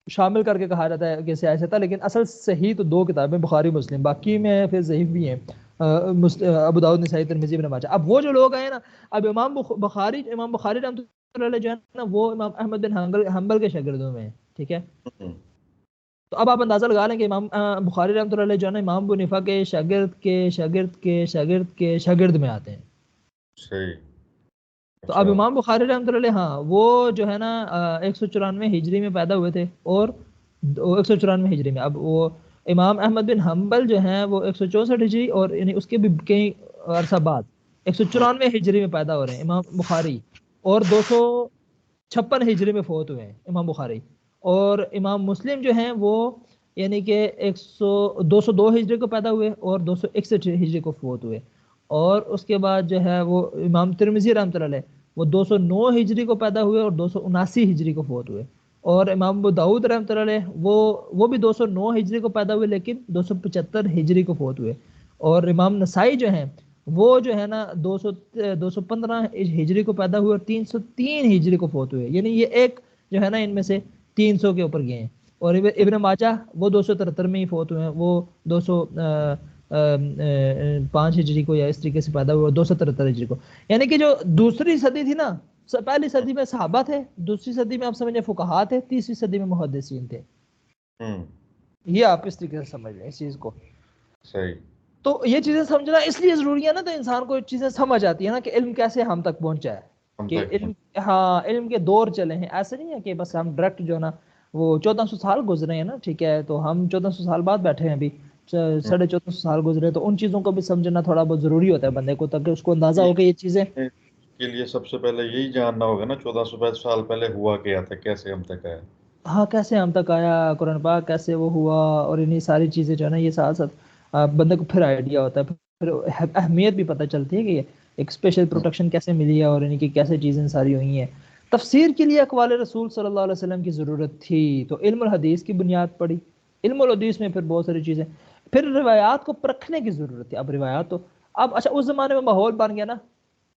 شامل کر کے کہا جاتا ہے کہ سیاست تھا، لیکن اصل صحیح تو 2 کتابیں بخاری مسلم، باقی میں پھر ضعیف بھی ہیں ابو داؤد نسائی ترمذی ابن ماجہ. اب وہ جو لوگ ہیں نا، اب امام بخاری رحمۃ اللہ علیہ جو ہے نا وہ امام احمد بن حنبل کے شاگردوں میں ہیں. ٹھیک ہے، تو اب آپ اندازہ لگا لیں کہ امام بخاری رحمۃ اللہ علیہ جو ہے نا امام ابو حنیفہ کے شاگرد کے شاگرد کے شاگرد کے شاگرد میں آتے ہیں. صحیح. تو اب امام بخاری رحمۃ اللہ علیہ ہاں وہ جو ہے نا 194 ہجری میں پیدا ہوئے تھے، اور 194 ہجری میں. اب وہ امام احمد بن حنبل جو ہیں وہ 164 ہجری، اور یعنی اس کے بھی کئی عرصہ بعد 194 ہجری میں پیدا ہو رہے ہیں امام بخاری، اور 256 ہجری میں فوت ہوئے ہیں امام بخاری. اور امام مسلم جو ہیں وہ یعنی کہ 202 ہجری کو پیدا ہوئے اور 261 ہجری کو فوت ہوئے. اور اس کے بعد جو ہے وہ امام ترمذی رحمۃ اللہ علیہ وہ 209 ہجری کو پیدا ہوئے اور 279 ہجری کو فوت ہوئے. اور امام ابو داؤد رحمۃ اللہ علیہ وہ بھی 209 ہجری کو پیدا ہوئے لیکن 275 ہجری کو فوت ہوئے. اور امام نسائی جو ہیں وہ جو ہے نا 215 ہجری کو پیدا ہوئے اور 303 ہجری کو فوت ہوئے. یعنی یہ ایک جو ہے نا ان میں سے 300 کے اوپر گئے ہیں. اور ابن ماجہ وہ 273 میں ہی فوت ہوئے ہیں، وہ 205 ہجری کو یا اس طریقے سے پیدا ہوئے، 273 ہجری کو. یعنی کہ جو دوسری صدی تھی نا، پہلی صدی میں صحابہ تھے، دوسری صدی میں آپ سمجھیں فقہاء تھے، تیسری صدی میں محدثین تھے. یہ آپ اس طریقے سے سمجھ لیں اس چیز کو. صحیح. تو یہ چیزیں سمجھنا اس لیے ضروری ہے نا، تو انسان کو چیزیں سمجھ آتی ہے نا کہ علم کیسے ہم تک پہنچا ہے، کہ علم کے دور چلے ہیں. ایسے نہیں ہے کہ بس ہم ڈائریکٹ جو ہے نا وہ 1400 سال گزرے ہیں نا، ٹھیک ہے، تو ہم 1400 سال بعد بیٹھے ہیں ابھی، 1450 سال گزرے، تو ان چیزوں کو بھی سمجھنا تھوڑا بہت ضروری ہوتا ہے بندے کو، تاکہ اس کو اندازہ ہو کہ یہ چیزیں کے لیے سب سے پہلے یہی جاننا ہوگا نا 1450 سال پہلے ہوا کیا تھا، کیسے ہم تک آیا. ہاں کیسے ہم تک آیا، قرآن پاک کیسے وہ ہوا، اور انہیں ساری چیزیں جو ہے نا یہ ساتھ ساتھ بندے کو پھر آئیڈیا ہوتا ہے، پھر اہمیت بھی پتہ چلتی ہے کہ ایک اسپیشل پروٹیکشن کیسے ملی ہے اور انہیں کی کیسے چیزیں ساری ہوئی ہیں. تفسیر کے لیے اقوال رسول صلی اللہ علیہ وسلم کی ضرورت تھی، تو علم الحدیث کی بنیاد پڑی. علم الحدیث میں پھر بہت ساری چیزیں، پھر روایات کو پرکھنے کی ضرورت تھی. اب روایات تو اب اچھا اس زمانے میں ماحول بن گیا نا،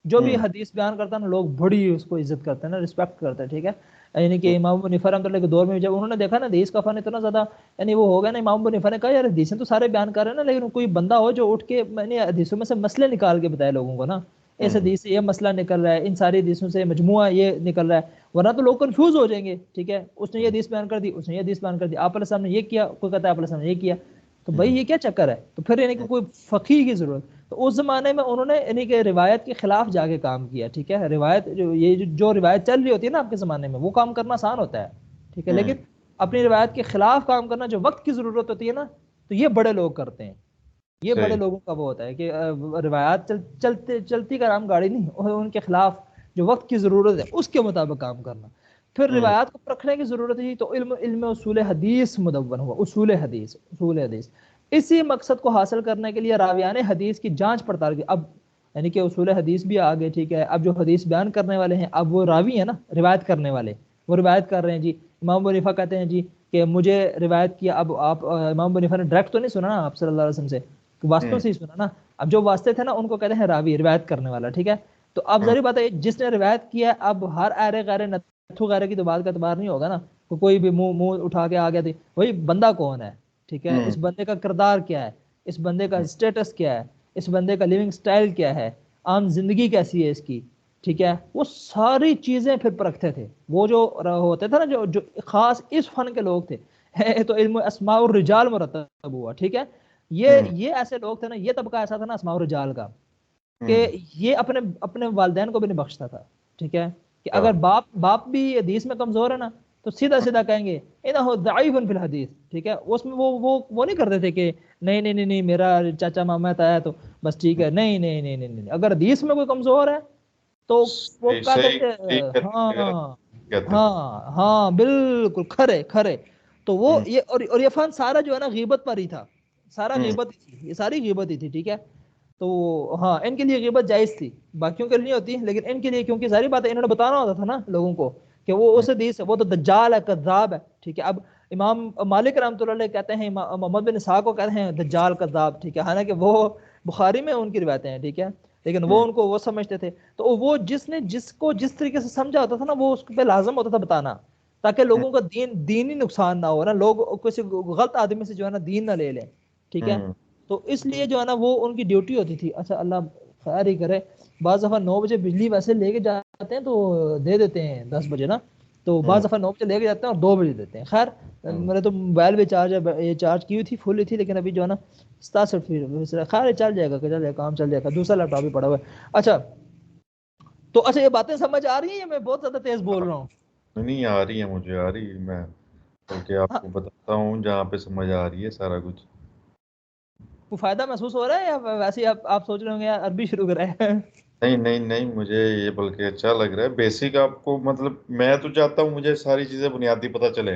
جو بھی حدیث بیان کرتا ہے نا لوگ بڑی اس کو عزت کرتے ہیں نا، رسپیکٹ کرتے ہیں. ٹھیک ہے، یعنی کہ امام ابو حنیفہ رحمۃ اللہ کے دور میں جب انہوں نے دیکھا نا حدیث کا فن اتنا زیادہ یعنی وہ ہو گیا نا، امام ابو حنیفہ نے کہا یار حدیثیں تو سارے بیان کر رہے ہیں نا، لیکن کوئی بندہ ہو جو اٹھ کے میں نے حدیثوں میں سے مسئلے نکال کے بتائے لوگوں کو نا، اس حدیث سے یہ مسئلہ نکل رہا ہے، ان ساری حدیثوں سے مجموعہ یہ نکل رہا ہے، ورنہ تو لوگ کنفیوز ہو جائیں گے. ٹھیک ہے، اس نے یہ حدیث بیان کر دی، اس نے یہ حدیث بیان کر دی، آپ علیہ السلام نے یہ کیا، کوئی کہتا ہے آپ علیہ السلام نے یہ کیا، تو بھائی یہ کیا چکر ہے. تو پھر یعنی کہ کوئی فقیہ کی ضرورت، تو اس زمانے میں انہوں نے یعنی کہ روایت کے خلاف جا کے کام کیا. ٹھیک ہے، روایت جو روایت چل رہی ہوتی ہے نا آپ کے زمانے میں، وہ کام کرنا آسان ہوتا ہے. ٹھیک ہے، لیکن اپنی روایت کے خلاف کام کرنا جو وقت کی ضرورت ہوتی ہے نا، تو یہ بڑے لوگ کرتے ہیں. یہ بڑے لوگوں کا وہ ہوتا ہے کہ روایات چلتی کا نام گاڑی نہیں، ان کے خلاف جو وقت کی ضرورت ہے اس کے مطابق کام کرنا. پھر روایات کو پرکھنے کی ضرورت ہے، تو علم اصول حدیث مدون ہوا. اصول حدیث اسی مقصد کو حاصل کرنے کے لیے راویان حدیث کی جانچ پڑتال کی. اب یعنی کہ اصول حدیث بھی آگے. ٹھیک ہے، اب جو حدیث بیان کرنے والے ہیں اب وہ راوی ہیں نا، روایت کرنے والے، وہ روایت کر رہے ہیں. جی امام ابو حنیفہ کہتے ہیں جی کہ مجھے روایت کیا. اب آپ امام ابو حنیفہ نے ڈائریکٹ تو نہیں سنا نا آپ صلی اللہ علیہ وسلم سے، واسطوں سے ہی سنا نا. اب جو واسطے تھے نا ان کو کہتے ہیں راوی، روایت کرنے والا. ٹھیک ہے، تو اب ظاہر بات ہے جس نے روایت کیا ہے، اب ہر ایرے غیر نتھو غیرے کی تو بات کا اعتبار نہیں ہوگا نا، کوئی بھی منہ اٹھا کے آ گیا تھی، وہی بندہ کون ہے. ٹھیک ہے، اس بندے کا کردار کیا ہے، اس بندے کا اسٹیٹس کیا ہے، اس بندے کا لیونگ سٹائل کیا ہے، عام زندگی کیسی ہے اس کی. ٹھیک ہے، وہ ساری چیزیں پھر پرکھتے تھے. وہ جو ہوتے تھے نا جو خاص اس فن کے لوگ تھے، تو علم اسماء الرجال مرتب ہوا. ٹھیک ہے، یہ ایسے لوگ تھے نا، یہ طبقہ ایسا تھا نا اسماء الرجال کا، کہ یہ اپنے والدین کو بھی نہیں بخشتا تھا. ٹھیک ہے، کہ اگر باپ بھی حدیث میں کمزور ہے نا تو سیدھا کہیں گے انہ ضعیف فی الحدیث. ٹھیک ہے، اس میں وہ نہیں کرتے تھے کہ نہیں میرا چاچا ماما آیا تو بس ٹھیک ہے. نہیں، اگر حدیث میں کوئی کمزور ہے تو وہ کہتے تھے ہاں بالکل کھرے. تو وہ یہ اور یہ فن سارا جو ہے نا غیبت پر ہی تھا، سارا غیبت ہی تھی، یہ ساری غیبت ہی تھی. ٹھیک ہے، تو ہاں ان کے لیے غیبت جائز تھی، باقیوں کے لیے نہیں ہوتی، لیکن ان کے لیے کیونکہ ساری باتیں انہوں نے بتانا ہوتا تھا نا لوگوں کو کہ وہ اس حدیث ہے، وہ تو دجال ہے، کذاب ہے. ٹھیک ہے، اب امام مالک رحمۃ اللہ علیہ کہتے ہیں، محمد بن اسحاق کو کہتے ہیں دجال کذاب. ٹھیک ہے، حالانکہ وہ بخاری میں ان کی روایتیں ہیں. ٹھیک ہے، لیکن وہ ان کو وہ سمجھتے تھے. تو وہ جس کو جس طریقے سے سمجھا ہوتا تھا نا وہ اس پہ لازم ہوتا تھا بتانا. تاکہ لوگوں کا دینی نقصان نہ ہو نا, لوگ کسی غلط آدمی سے جو ہے نا دین نہ لے لیں, ٹھیک ہے. تو اس لیے جو ہے نا وہ ان کی ڈیوٹی ہوتی تھی. اچھا اللہ خیر ہی کرے, بعض دفعہ 9 بجے بجلی ویسے لے کے جاتے ہیں تو دے دیتے ہیں 10 بجے نا, تو بعض دفعہ 9 بجے لے کے جاتے ہیں اور 2 بجے دیتے ہیں. خیر میرے تو موبائل بھی چارج کی ہوئی تھی, فل ہی تھی, لیکن ابھی جو ہے نا 67%, خیر چل جائے گا, کام چل جائے گا, دوسرا لیپ ٹاپ بھی پڑا ہوا ہے. اچھا تو اچھا یہ باتیں سمجھ آ رہی ہیں یا میں بہت زیادہ تیز بول رہا ہوں؟ نہیں آ رہی ہے, مجھے آ رہی ہے, میں بلکہ آپ کو بتاتا ہوں جہاں پہ سمجھ آ رہی ہے سارا کچھ. کوئی فائدہ محسوس ہو رہا ہے یا ویسے ہی آپ سوچ رہے ہوں گے یار عربی شروع کریں؟ نہیں نہیں نہیں, مجھے یہ بلکہ اچھا لگ رہا ہے. بیسک آپ کو مطلب میں تو چاہتا ہوں مجھے ساری چیزیں بنیادی پتہ چلے,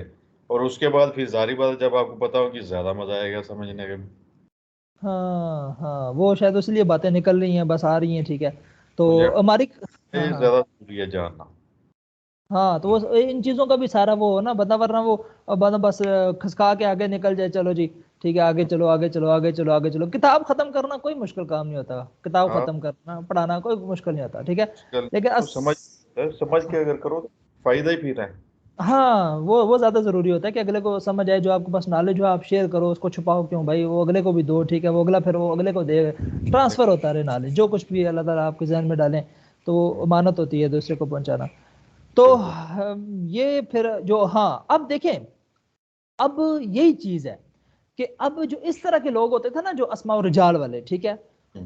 اور اس کے بعد پھر ظاہری بات ہے جب آپ کو پتا ہو کہ زیادہ مزہ آئے گا سمجھنے کے. ہاں ہاں, وہ شاید اس لیے باتیں نکل رہی ہیں, بس آ رہی ہیں, ٹھیک ہے. تو مجھے ہماری ہاں ہاں زیادہ ضروری ہے جاننا. ہاں, تو وہ ان چیزوں کا بھی سارا وہ ہو نا بندہ, ورنہ وہ بندہ بس کھسکا کے آگے نکل جائے, چلو جی ٹھیک ہے آگے چلو آگے چلو آگے چلو آگے چلو. کتاب ختم کرنا کوئی مشکل کام نہیں ہوتا, کتاب ہاں ختم کرنا پڑھانا کوئی مشکل نہیں ہوتا, ٹھیک ہے. لیکن تو سمجھ کے اگر کرو تو فائدہ ہی پھر ہے. ہاں وہ زیادہ ضروری ہوتا ہے کہ اگلے کو سمجھ آئے, جو آپ کے پاس نالج ہو آپ شیئر کرو, اس کو چھپاؤ کیوں بھائی, وہ اگلے کو بھی دو, ٹھیک ہے. وہ اگلا پھر وہ اگلے کو دے, ٹرانسفر ہوتا رہے نالج, جو کچھ بھی اللہ تعالیٰ آپ کے ذہن میں ڈالیں تو وہ امانت ہوتی ہے دوسرے کو پہنچانا. تو بالکل. یہ پھر جو ہاں اب دیکھیں, اب یہی چیز ہے کہ اب جو اس طرح کے لوگ ہوتے تھے نا جو اسماء و رجال والے, ٹھیک ہے,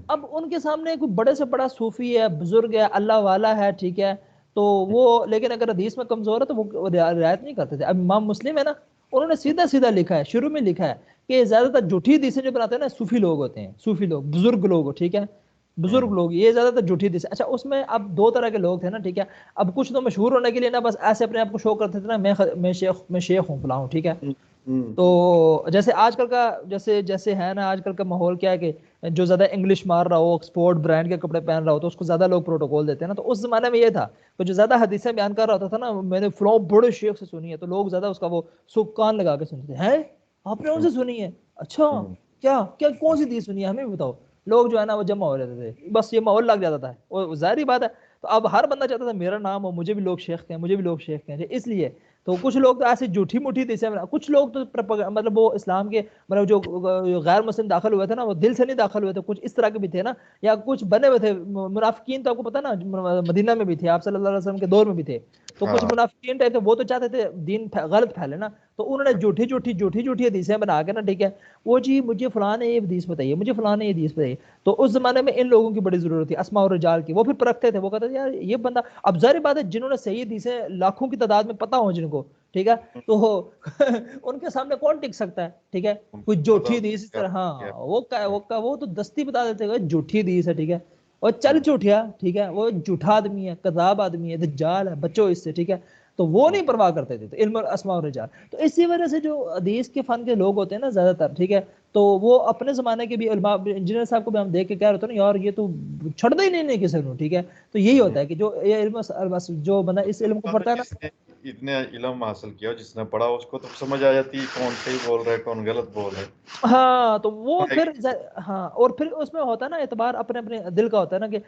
اب ان کے سامنے کوئی بڑے سے بڑا صوفی ہے, بزرگ ہے, اللہ والا ہے, ٹھیک ہے, تو وہ لیکن اگر حدیث میں کمزور ہے تو وہ رعایت نہیں کرتے تھے. اب امام مسلم ہے نا, انہوں نے سیدھا سیدھا لکھا ہے, شروع میں لکھا ہے کہ زیادہ تر جھوٹی حدیثیں جو بناتے ہیں نا صوفی لوگ ہوتے ہیں, صوفی لوگ, بزرگ لوگ, ٹھیک ہے, بزرگ لوگ, یہ زیادہ تر جھوٹی حدیث. اچھا اس میں اب 2 طرح کے لوگ تھے نا, ٹھیک ہے. اب کچھ تو مشہور ہونے کے لیے نا بس ایسے اپنے آپ کو شو کرتے تھے نا, میں شیخ ہوں فلاں ہوں, ٹھیک ہے. تو جیسے آج کل کا جیسے ہے نا, آج کل کا ماحول کیا ہے کہ جو زیادہ انگلش مار رہا ہو, ایکسپورٹ برانڈ کے کپڑے پہن رہا ہو, تو اس کو زیادہ لوگ پروٹوکول دیتے ہیں نا. تو اس زمانے میں یہ تھا کہ جو زیادہ حدیثیں بیان کر رہا ہوتا تھا نا, میں نے فلاں بڑے شیخ سے سنی ہے, تو لوگ زیادہ اس کا وہ سب کان لگا کے سنتے تھے. ہیں آپ نے ان سے سنی ہے؟ اچھا کیا کون سی حدیث سنی ہے, ہمیں بھی بتاؤ. لوگ جو ہے نا وہ جمع ہو رہتے تھے, بس یہ ماحول لگ جاتا تھا, اور ظاہری بات ہے. تو اب ہر بندہ چاہتا تھا میرا نام ہو, مجھے بھی لوگ شیخ کہیں, مجھے بھی لوگ شیخ کہیں, اس لیے تو کچھ لوگ تو ایسے جھوٹی موٹی تھے, کچھ لوگ تو مطلب وہ اسلام کے مطلب جو غیر مسلم داخل ہوئے تھے نا, وہ دل سے نہیں داخل ہوئے تھے, کچھ اس طرح کے بھی تھے نا, یا کچھ بنے ہوئے تھے منافقین. تو آپ کو پتا نا مدینہ میں بھی تھے, آپ صلی اللہ علیہ وسلم کے دور میں بھی تھے, تو کچھ منافقین تھے, وہ تو چاہتے تھے دین غلط پھیلے نا, تو انہوں نے جھوٹی حدیثیں بنا کے نا, ٹھیک ہے, وہ جی مجھے فلاں نے یہ حدیث بتائیے, مجھے فلاں نے یہ حدیث بتائیے. تو اس زمانے میں ان لوگوں کی بڑی ضرورت تھی, اسماء و رجال کی. وہ پھر پرکھتے تھے, وہ کہتے تھے یار یہ بندہ, اب ظاہر بات ہے جنہوں نے صحیح حدیثیں لاکھوں کی تعداد میں پتہ ہو جن کو, ٹھیک ہے, تو ان کے سامنے کون ٹک سکتا ہے, ٹھیک ہے. کوئی جھوٹی حدیث اس طرح, ہاں وہ تو دستی بتا دیتے ہیں جھوٹی حدیث ہے, ٹھیک ہے, اور چل جھوٹیا, ٹھیک ہے, وہ جھوٹا آدمی ہے, کذاب آدمی ہے, دجال ہے, بچوں اس سے, ٹھیک ہے. تو وہ نہیں پرواہ کرتے تھے, تو علم اسماء و رجال. تو اسی وجہ سے جو حدیث کے فن کے لوگ ہوتے ہیں نا زیادہ تر, ٹھیک ہے, تو وہ اپنے زمانے کے بھی علماء, انجینئر صاحب کو بھی ہم دیکھ کے کہہ رہے ہوتے ہیں نا یار یہ تو چھڑتا ہی نہیں کسی کو, ٹھیک ہے. تو یہی ہوتا ہے کہ جو یہ علم جو بندہ اس علم کو پڑھتا ہے نا, جس نے اتنے علم حاصل کیا, جس نے پڑھا, اس کو تو سمجھ آ جاتی ہے کون صحیح بول رہا ہے کون غلط بول رہا ہے. ہاں تو وہ پھر ہاں, اور پھر اس میں ہوتا ہے نا اعتبار اپنے اپنے دل کا ہوتا ہے نا کہ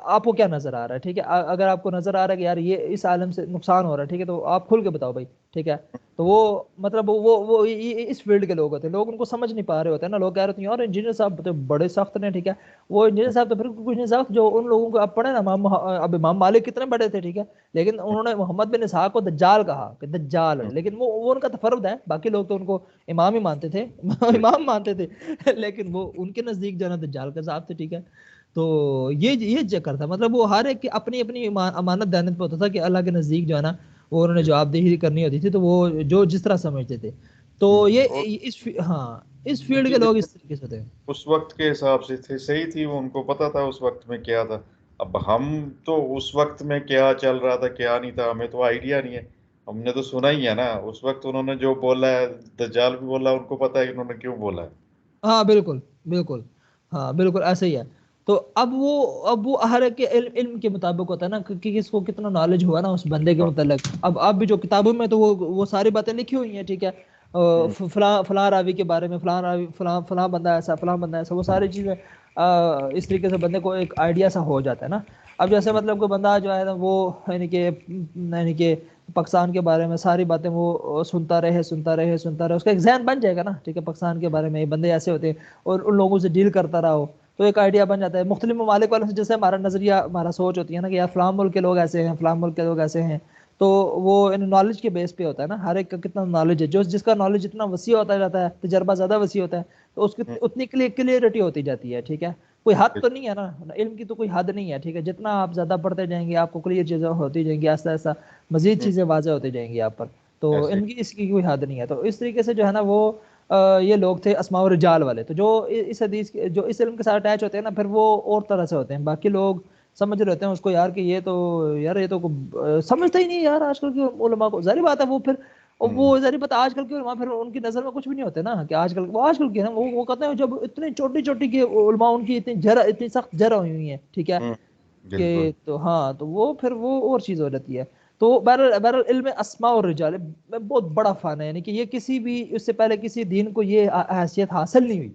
آپ کو کیا نظر آ رہا ہے, ٹھیک ہے. اگر آپ کو نظر آ رہا ہے کہ یار یہ اس عالم سے نقصان ہو رہا ہے, ٹھیک ہے, تو آپ کھل کے بتاؤ بھائی, ٹھیک ہے. تو وہ مطلب وہ اس فیلڈ کے لوگ ہوتے ہیں, لوگ ان کو سمجھ نہیں پا رہے ہوتے ہیں نا. لوگ کہہ رہے ہیں یار انجینئر صاحب تو بڑے سخت نے, ٹھیک ہے. وہ انجینئر صاحب تو پھر کچھ نہیں سخت, جو ان لوگوں کو اب پڑھے نا, اب امام مالک کتنے بڑے تھے, ٹھیک ہے, لیکن انہوں نے محمد بن اسحاق کو دجال کہا کہ دجال ہے, لیکن وہ ان کا تفرد ہے, باقی لوگ تو ان کو امام ہی مانتے تھے, امام مانتے تھے, لیکن وہ ان کے نزدیک جو ہے نا دجال کا ذات تھے, ٹھیک ہے. تو یہ چکر تھا, مطلب وہ ہر ایک کی اپنی اپنی امانت دیانت پہ ہوتا تھا کہ اللہ کے نزدیک جو ہے نا وہ انہوں نے جواب دہی کرنی ہوتی تھی, تو وہ جو جس طرح سمجھتے تھے. تو اور یہ اس فیلڈ کے لوگ اس طریقے سے تھے. اس وقت کے حساب سے تھے, صحیح تھی, وہ ان کو پتا تھا اس وقت میں کیا تھا. اب ہم تو اس وقت میں کیا چل رہا تھا کیا نہیں تھا ہمیں تو آئیڈیا نہیں ہے. ہم نے تو سنا ہی ہے نا, اس وقت انہوں نے جو بولا ہے, دجال بھی بولا, ان کو پتا ہے کہ انہوں نے کیوں بولا ہے. ہاں بالکل بالکل, ہاں بالکل ایسے ہی ہے. تو اب وہ ہر ایک کے علم کے مطابق ہوتا ہے نا کہ کس کو کتنا نالج ہوا نا اس بندے کے متعلق. اب بھی جو کتابوں میں تو وہ ساری باتیں لکھی ہوئی ہیں, ٹھیک ہے, فلاں راوی کے بارے میں, فلاں راوی فلاں بندہ ایسا, فلاں بندہ ایسا, وہ ساری چیزیں اس طریقے سے بندے کو ایک آئیڈیا سا ہو جاتا ہے نا. اب جیسے مطلب کوئی بندہ جو ہے نا وہ یعنی کہ پاکستان کے بارے میں ساری باتیں وہ سنتا رہے اس کا ایک ذہن بن جائے گا نا، ٹھیک ہے، پاکستان کے بارے میں بندے ایسے ہوتے ہیں اور ان لوگوں سے ڈیل کرتا رہا ہو تو ایک آئیڈیا بن جاتا ہے مختلف ممالک والوں سے، جیسے ہمارا نظریہ ہمارا سوچ ہوتی ہے نا کہ یار فلاں ملک کے لوگ ایسے ہیں، فلاں ملک کے لوگ ایسے ہیں، تو وہ نالج کے بیس پہ ہوتا ہے نا، ہر ایک کا کتنا نالج ہے، جس کا نالج اتنا وسیع ہوتا جاتا ہے، تجربہ زیادہ وسیع ہوتا ہے، تو اس کی اتنی کلیئرٹی ہوتی جاتی ہے، ٹھیک ہے، کوئی حد تو نہیں ہے نا، علم کی تو کوئی حد نہیں ہے، ٹھیک ہے، جتنا آپ زیادہ پڑھتے جائیں گے آپ کو کلیئر چیزیں ہوتی جائیں گی، ایسا ایسا مزید چیزیں واضح ہوتی جائیں گی آپ پر، تو ایسے ان کی اس کی کوئی حد نہیں ہے، تو اس طریقے سے جو ہے نا وہ یہ لوگ تھے اسماء و رجال والے، تو جو اس حدیث جو اس علم کے ساتھ اٹیچ ہوتے ہیں نا پھر وہ اور طرح سے ہوتے ہیں، باقی لوگ سمجھ رہتے ہیں اس کو یار کہ یہ تو یار یہ تو سمجھتا ہی نہیں یار آج کل کی علماء کو، ظاہر بات ہے وہ پھر وہ ظاہر بات آج کل کے علماء پھر ان کی نظر میں کچھ بھی نہیں ہوتے نا، کہ آج کل کے نا وہ کہتے ہیں جب اتنی چھوٹی چھوٹی کی علماء ان کی اتنی سخت جرح ہوئی ہیں، ٹھیک ہے، بالکل کہ تو ہاں تو وہ پھر وہ اور چیز ہو جاتی ہے، تو بہرحال علم اسماء اور رجال میں بہت بڑا فن ہے، یعنی کہ یہ کسی بھی اس سے پہلے کسی دین کو یہ حیثیت حاصل نہیں ہوئی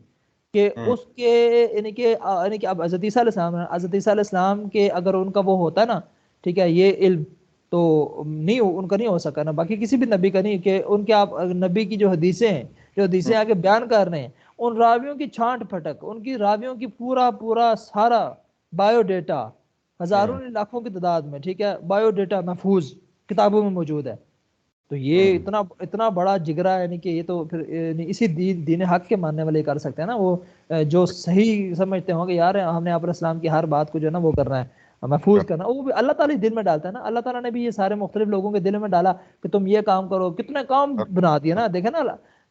کہ اس کے یعنی کہ اب حضرت عیسیٰ علیہ السلام کے اگر ان کا وہ ہوتا نا، ٹھیک ہے، یہ علم تو نہیں ان کا نہیں ہو سکا نا، باقی کسی بھی نبی کا نہیں، کہ ان کے آپ نبی کی جو حدیثیں ہیں، جو حدیثیں آگے بیان کر رہے ہیں، ان راویوں کی چھانٹ پھٹک، ان کی راویوں کی پورا سارا بایو ڈیٹا ہزاروں لاکھوں کی تعداد میں، ٹھیک ہے، بایو ڈیٹا محفوظ کتابوں میں موجود ہے، تو یہ اتنا بڑا جگرا ہے، یعنی کہ یہ تو پھر اسی دین حق کے ماننے والے کر سکتے ہیں نا، وہ جو صحیح سمجھتے ہوں گے یار ہم نے آپ اسلام کی ہر بات کو جو ہے نا وہ کرنا ہے، محفوظ کرنا، وہ بھی اللہ تعالیٰ دل میں ڈالتا ہے نا، اللہ تعالیٰ نے بھی یہ سارے مختلف لوگوں کے دل میں ڈالا کہ تم یہ کام کرو، کتنے کام بنا دیے نا، دیکھیں نا،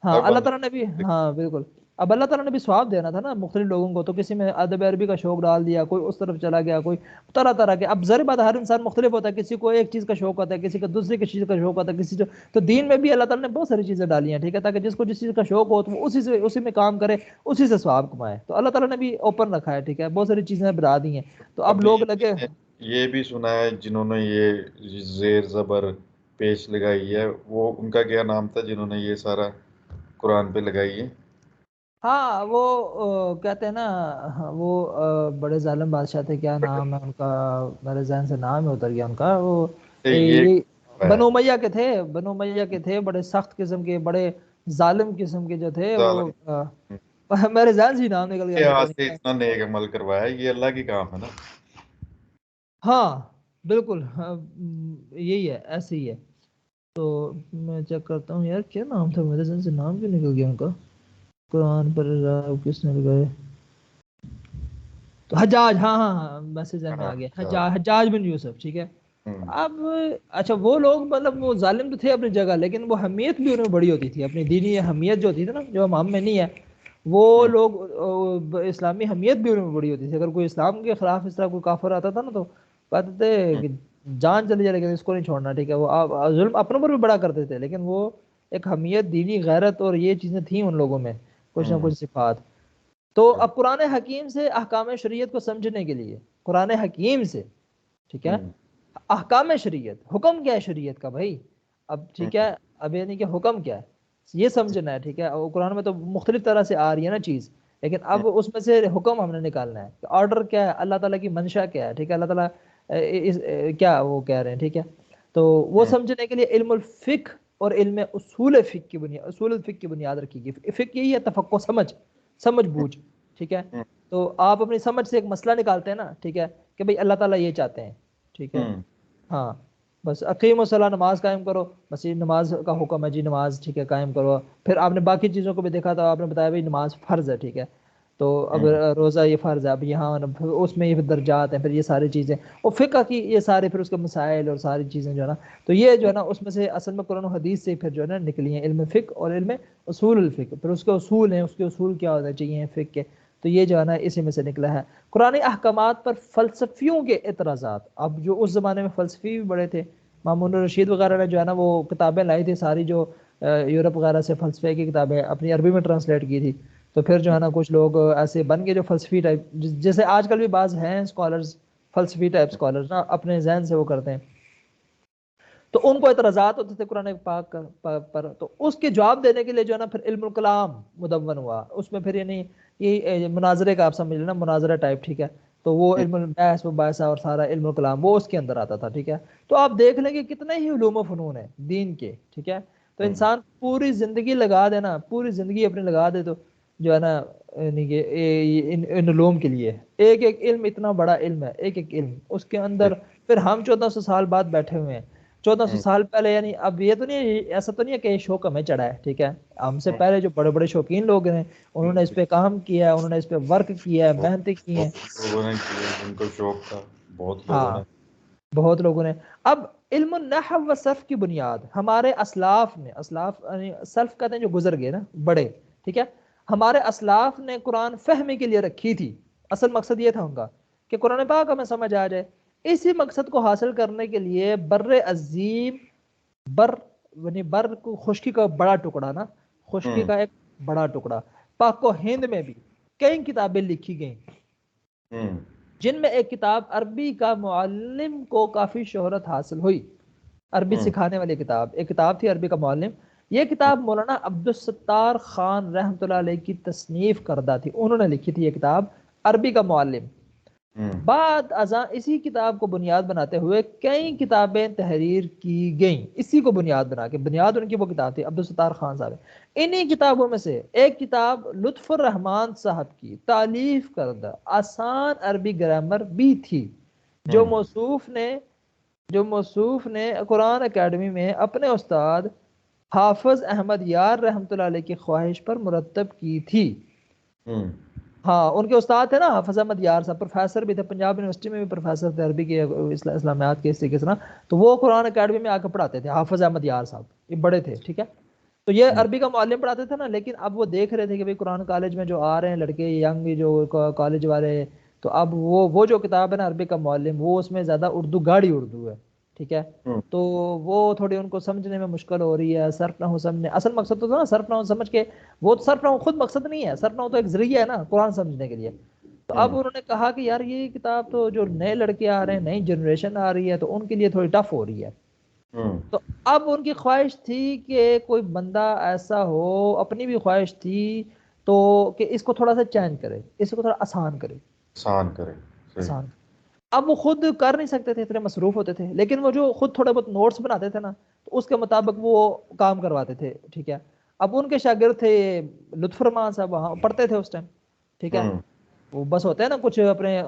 ہاں اللہ تعالیٰ نے بھی، ہاں بالکل، اب اللہ تعالیٰ نے بھی ثواب دینا تھا نا مختلف لوگوں کو، تو کسی میں ادب عربی کا شوق ڈال دیا، کوئی اس طرف چلا گیا، کوئی طرح طرح کے، اب ظاہر بات ہر انسان مختلف ہوتا ہے، کسی کو ایک چیز کا شوق ہوتا ہے، کسی کا دوسری چیز کا شوق ہوتا ہے، کسی تو دین میں بھی اللہ تعالیٰ نے بہت ساری چیزیں ڈالی ہیں، ٹھیک ہے، تاکہ جس کو جس چیز کا شوق ہو تو وہ اسی میں کام کرے، اسی سے ثواب کمائے، تو اللہ تعالیٰ نے بھی اوپن رکھا ہے، ٹھیک ہے، بہت ساری چیزیں بتا دی ہیں، تو اب اب لوگ لگے یہ بھی سنا ہے جنہوں نے یہ زیر زبر پیش لگائی ہے، وہ ان کا کیا نام تھا جنہوں نے یہ سارا قرآن پہ لگائی ہے؟ ہاں وہ کہتے ہیں نا، وہ بڑے ظالم بادشاہ تھے، کیا نام ہے ان کا، میرے ذہن سے نام ہی اتر گیا ان کا، وہ یہ یہ ہے بنو امیہ کے تھے، بنو امیہ کے تھے، بڑے سخت قسم کے، بڑے ظالم قسم کے جو تھے وہ ظالم، میرے ذہن سے ہی نام نکل گیا، کے پتہ ہاتھ نہیں سے کیا۔ اتنا نیک عمل کروایا، یہ اللہ کی کام ہے نا۔ ہاں بالکل، یہی ہے، ایسے ہی ہے، تو میں چیک کرتا ہوں یار کیا نام تھا، میرے ذہن سے نام کیوں نکل گیا ان کا، قرآن پر کس نے لگائے، تو حجاج، ہاں میسج ذہن میں ہاں آ گیا، اچھا۔ حجاج بن یوسف، ٹھیک ہے، اب اچھا وہ لوگ مطلب وہ ظالم تو تھے اپنی جگہ، لیکن وہ حمیت بھی انہیں بڑی ہوتی تھی، اپنی دینی حمیت جو ہوتی تھی نا، جو ہم میں نہیں ہے، وہ لوگ اسلامی حمیت بھی انہیں بڑی ہوتی تھی، اگر کوئی اسلام کے خلاف اس طرح کوئی کافر آتا تھا نا تو کہتے تھے کہ جان چلی جائے لیکن اس کو نہیں چھوڑنا، ٹھیک ہے، وہ ظلم اپنوں پر بھی بڑا کرتے تھے، لیکن وہ ایک حمیت، دینی غیرت اور یہ چیزیں تھیں ان لوگوں میں، کچھ نہ کچھ صفات، تو اب قرآن حکیم سے احکام شریعت کو سمجھنے کے لیے، قرآن حکیم سے، ٹھیک ہے، احکام شریعت، حکم کیا ہے شریعت کا بھائی، اب ٹھیک ہے، اب یعنی کہ حکم کیا ہے یہ سمجھنا ہے، ٹھیک ہے، اور قرآن میں تو مختلف طرح سے آ رہی ہے نا چیز، لیکن اب اس میں سے حکم ہم نے نکالنا ہے، آرڈر کیا ہے، اللہ تعالیٰ کی منشا کیا ہے، ٹھیک ہے، اللہ تعالیٰ کیا وہ کہہ رہے ہیں، ٹھیک ہے، تو وہ سمجھنے کے لیے علم الفقہ اور علم اصول فقہ کی بنیاد، اصول الفقہ کی بنیاد رکھی گئی، فقہ یہی ہے تفقہ، سمجھ بوجھ، ٹھیک ہے، تو آپ اپنی سمجھ سے ایک مسئلہ نکالتے ہیں نا، ٹھیک ہے، کہ بھئی اللہ تعالیٰ یہ چاہتے ہیں، ٹھیک ہے، ہاں بس اقیم الصلاۃ، نماز قائم کرو، بس یہ نماز کا حکم ہے جی، نماز ٹھیک ہے قائم کرو، پھر آپ نے باقی چیزوں کو بھی دیکھا تھا، آپ نے بتایا بھائی نماز فرض ہے، ٹھیک ہے، تو اب روزہ یہ فرض ہے، اب یہاں اس میں یہ درجات ہیں، پھر یہ ساری چیزیں، اور فقہ کی یہ سارے پھر اس کے مسائل اور ساری چیزیں جو ہے نا، تو یہ جو ہے نا اس میں سے اصل میں قرآن و حدیث سے پھر جو ہے نا نکلی ہیں، علم فقہ اور علم اصول الفقہ، پھر اس کے اصول ہیں، اس کے اصول کیا ہونے چاہیے فقہ کے، تو یہ جو ہے نا اسی میں سے نکلا ہے، قرآن احکامات پر فلسفیوں کے اعتراضات، اب جو اس زمانے میں فلسفی بھی بڑے تھے، مامون الرشید وغیرہ نے جو ہے نا وہ کتابیں لائی تھی ساری، جو یورپ وغیرہ سے فلسفے کی کتابیں اپنی عربی میں ٹرانسلیٹ کی تھی، تو پھر جو ہے نا کچھ لوگ ایسے بن گئے جو فلسفی ٹائپ، جیسے آج کل بھی بعض ہیں اسکالرز، فلسفی ٹائپ اسکالرز نا، اپنے ذہن سے وہ کرتے ہیں، تو ان کو اعتراضات ہوتے تھے قرآن پاک پر، تو اس کے جواب دینے کے لیے جو ہے نا پھر علم الکلام مدون ہوا، اس میں پھر یعنی یہ مناظرے کا آپ سمجھ لینا، مناظرہ ٹائپ، ٹھیک ہے، تو وہ علم البحث مباحثہ اور سارا علم الکلام وہ اس کے اندر آتا تھا، ٹھیک ہے. تو آپ دیکھ لیں کہ کتنے ہی علوم و فنون ہیں دین کے، ٹھیک ہے. تو انسان پوری زندگی لگا دے نا، پوری زندگی اپنی لگا دے تو جو ہے نا یعنی کہ ان علوم کے لیے ایک ایک علم اتنا بڑا علم ہے، ایک ایک علم اس کے اندر. پھر ہم 1400 سال بعد بیٹھے ہوئے ہیں، 1400 سال پہلے، یعنی اب یہ تو نہیں، ایسا تو نہیں ہے کہ یہ شوق ہمیں چڑھا ہے، ٹھیک ہے. ہم سے پہلے جو بڑے بڑے شوقین لوگ ہیں انہوں نے اس پہ کام کیا ہے، انہوں نے اس پہ ورک کیا ہے، محنتیں کی ہیں. لوگوں نے کیا، جن کو شوق تھا بہت لوگوں ہاں نے. بہت لوگوں نے. اب علم النحو و صرف کی بنیاد ہمارے اسلاف نے، اسلاف یعنی سلف کہتے ہیں جو گزر گئے نا، بڑے، ٹھیک ہے، ہمارے اسلاف نے قرآن فہمی کے لیے رکھی تھی. اصل مقصد یہ تھا ان کا کہ قرآن پاک ہمیں سمجھ آ جائے. اسی مقصد کو حاصل کرنے کے لیے بر عظیم، بر یعنی بر کو خشکی کا بڑا ٹکڑا نا، خشکی کا ایک بڑا ٹکڑا، پاک و ہند میں بھی کئی کتابیں لکھی گئیں، جن میں ایک کتاب عربی کا معلم کو کافی شہرت حاصل ہوئی. عربی سکھانے والی کتاب، ایک کتاب تھی عربی کا معلم. یہ کتاب مولانا عبدالستار خان رحمۃ اللہ علیہ کی تصنیف کردہ تھی، انہوں نے لکھی تھی یہ کتاب عربی کا معلم. بعد ازاں اسی کتاب کو بنیاد بناتے ہوئے کئی کتابیں تحریر کی گئیں، اسی کو بنیاد بنا کے. بنیاد ان کی وہ کتاب تھی عبدالستار خان صاحب. انہی کتابوں میں سے ایک کتاب لطف الرحمان صاحب کی تالیف کردہ آسان عربی گرامر بھی تھی، جو موصوف نے قرآن اکیڈمی میں اپنے استاد حافظ احمد یار رحمۃ اللہ علیہ کی خواہش پر مرتب کی تھی. ہاں ان کے استاد تھے نا حافظ احمد یار صاحب، پروفیسر بھی تھے، پنجاب یونیورسٹی میں بھی پروفیسر تھے عربی کے اسلامیات کے، اس طریقے سے نا. تو وہ قرآن اکیڈمی میں آ کے پڑھاتے تھے حافظ احمد یار صاحب، یہ بڑے تھے، ٹھیک ہے. تو یہ عربی کا معلم پڑھاتے تھے نا. لیکن اب وہ دیکھ رہے تھے کہ بھئی قرآن کالج میں جو آ رہے ہیں لڑکے ینگ جو کالج والے، تو اب وہ جو کتاب ہے نا عربی کا معلم، وہ اس میں زیادہ اردو گاڑی اردو ہے، ٹھیک ہے. تو وہ تھوڑی ان کو سمجھنے میں مشکل ہو رہی ہے. صرف نحو سمجھنے، اصل مقصد تو تھا نا صرف نحو سمجھ کے، وہ صرف نحو خود مقصد نہیں ہے، صرف نحو تو ایک ذریعہ ہے نا قرآن سمجھنے کے لیے. تو اب انہوں نے کہا کہ یار یہ کتاب تو جو نئے لڑکے آ رہے ہیں، نئی جنریشن آ رہی ہے، تو ان کے لیے تھوڑی ٹف ہو رہی ہے. تو اب ان کی خواہش تھی کہ کوئی بندہ ایسا ہو، اپنی بھی خواہش تھی تو کہ اس کو تھوڑا سا چینج کرے، اس کو تھوڑا آسان کرے. آسان. اب وہ خود کر نہیں سکتے تھے، اتنے مصروف ہوتے تھے، لیکن وہ جو خود تھوڑے بہت نوٹس بناتے تھے نا، تو اس کے مطابق وہ کام کرواتے تھے، ٹھیک ہے. اب ان کے شاگرد تھے لطف الرحمان صاحب، وہاں پڑھتے تھے اس ٹائم، ٹھیک ہے. وہ بس ہوتے ہیں نا کچھ اپنے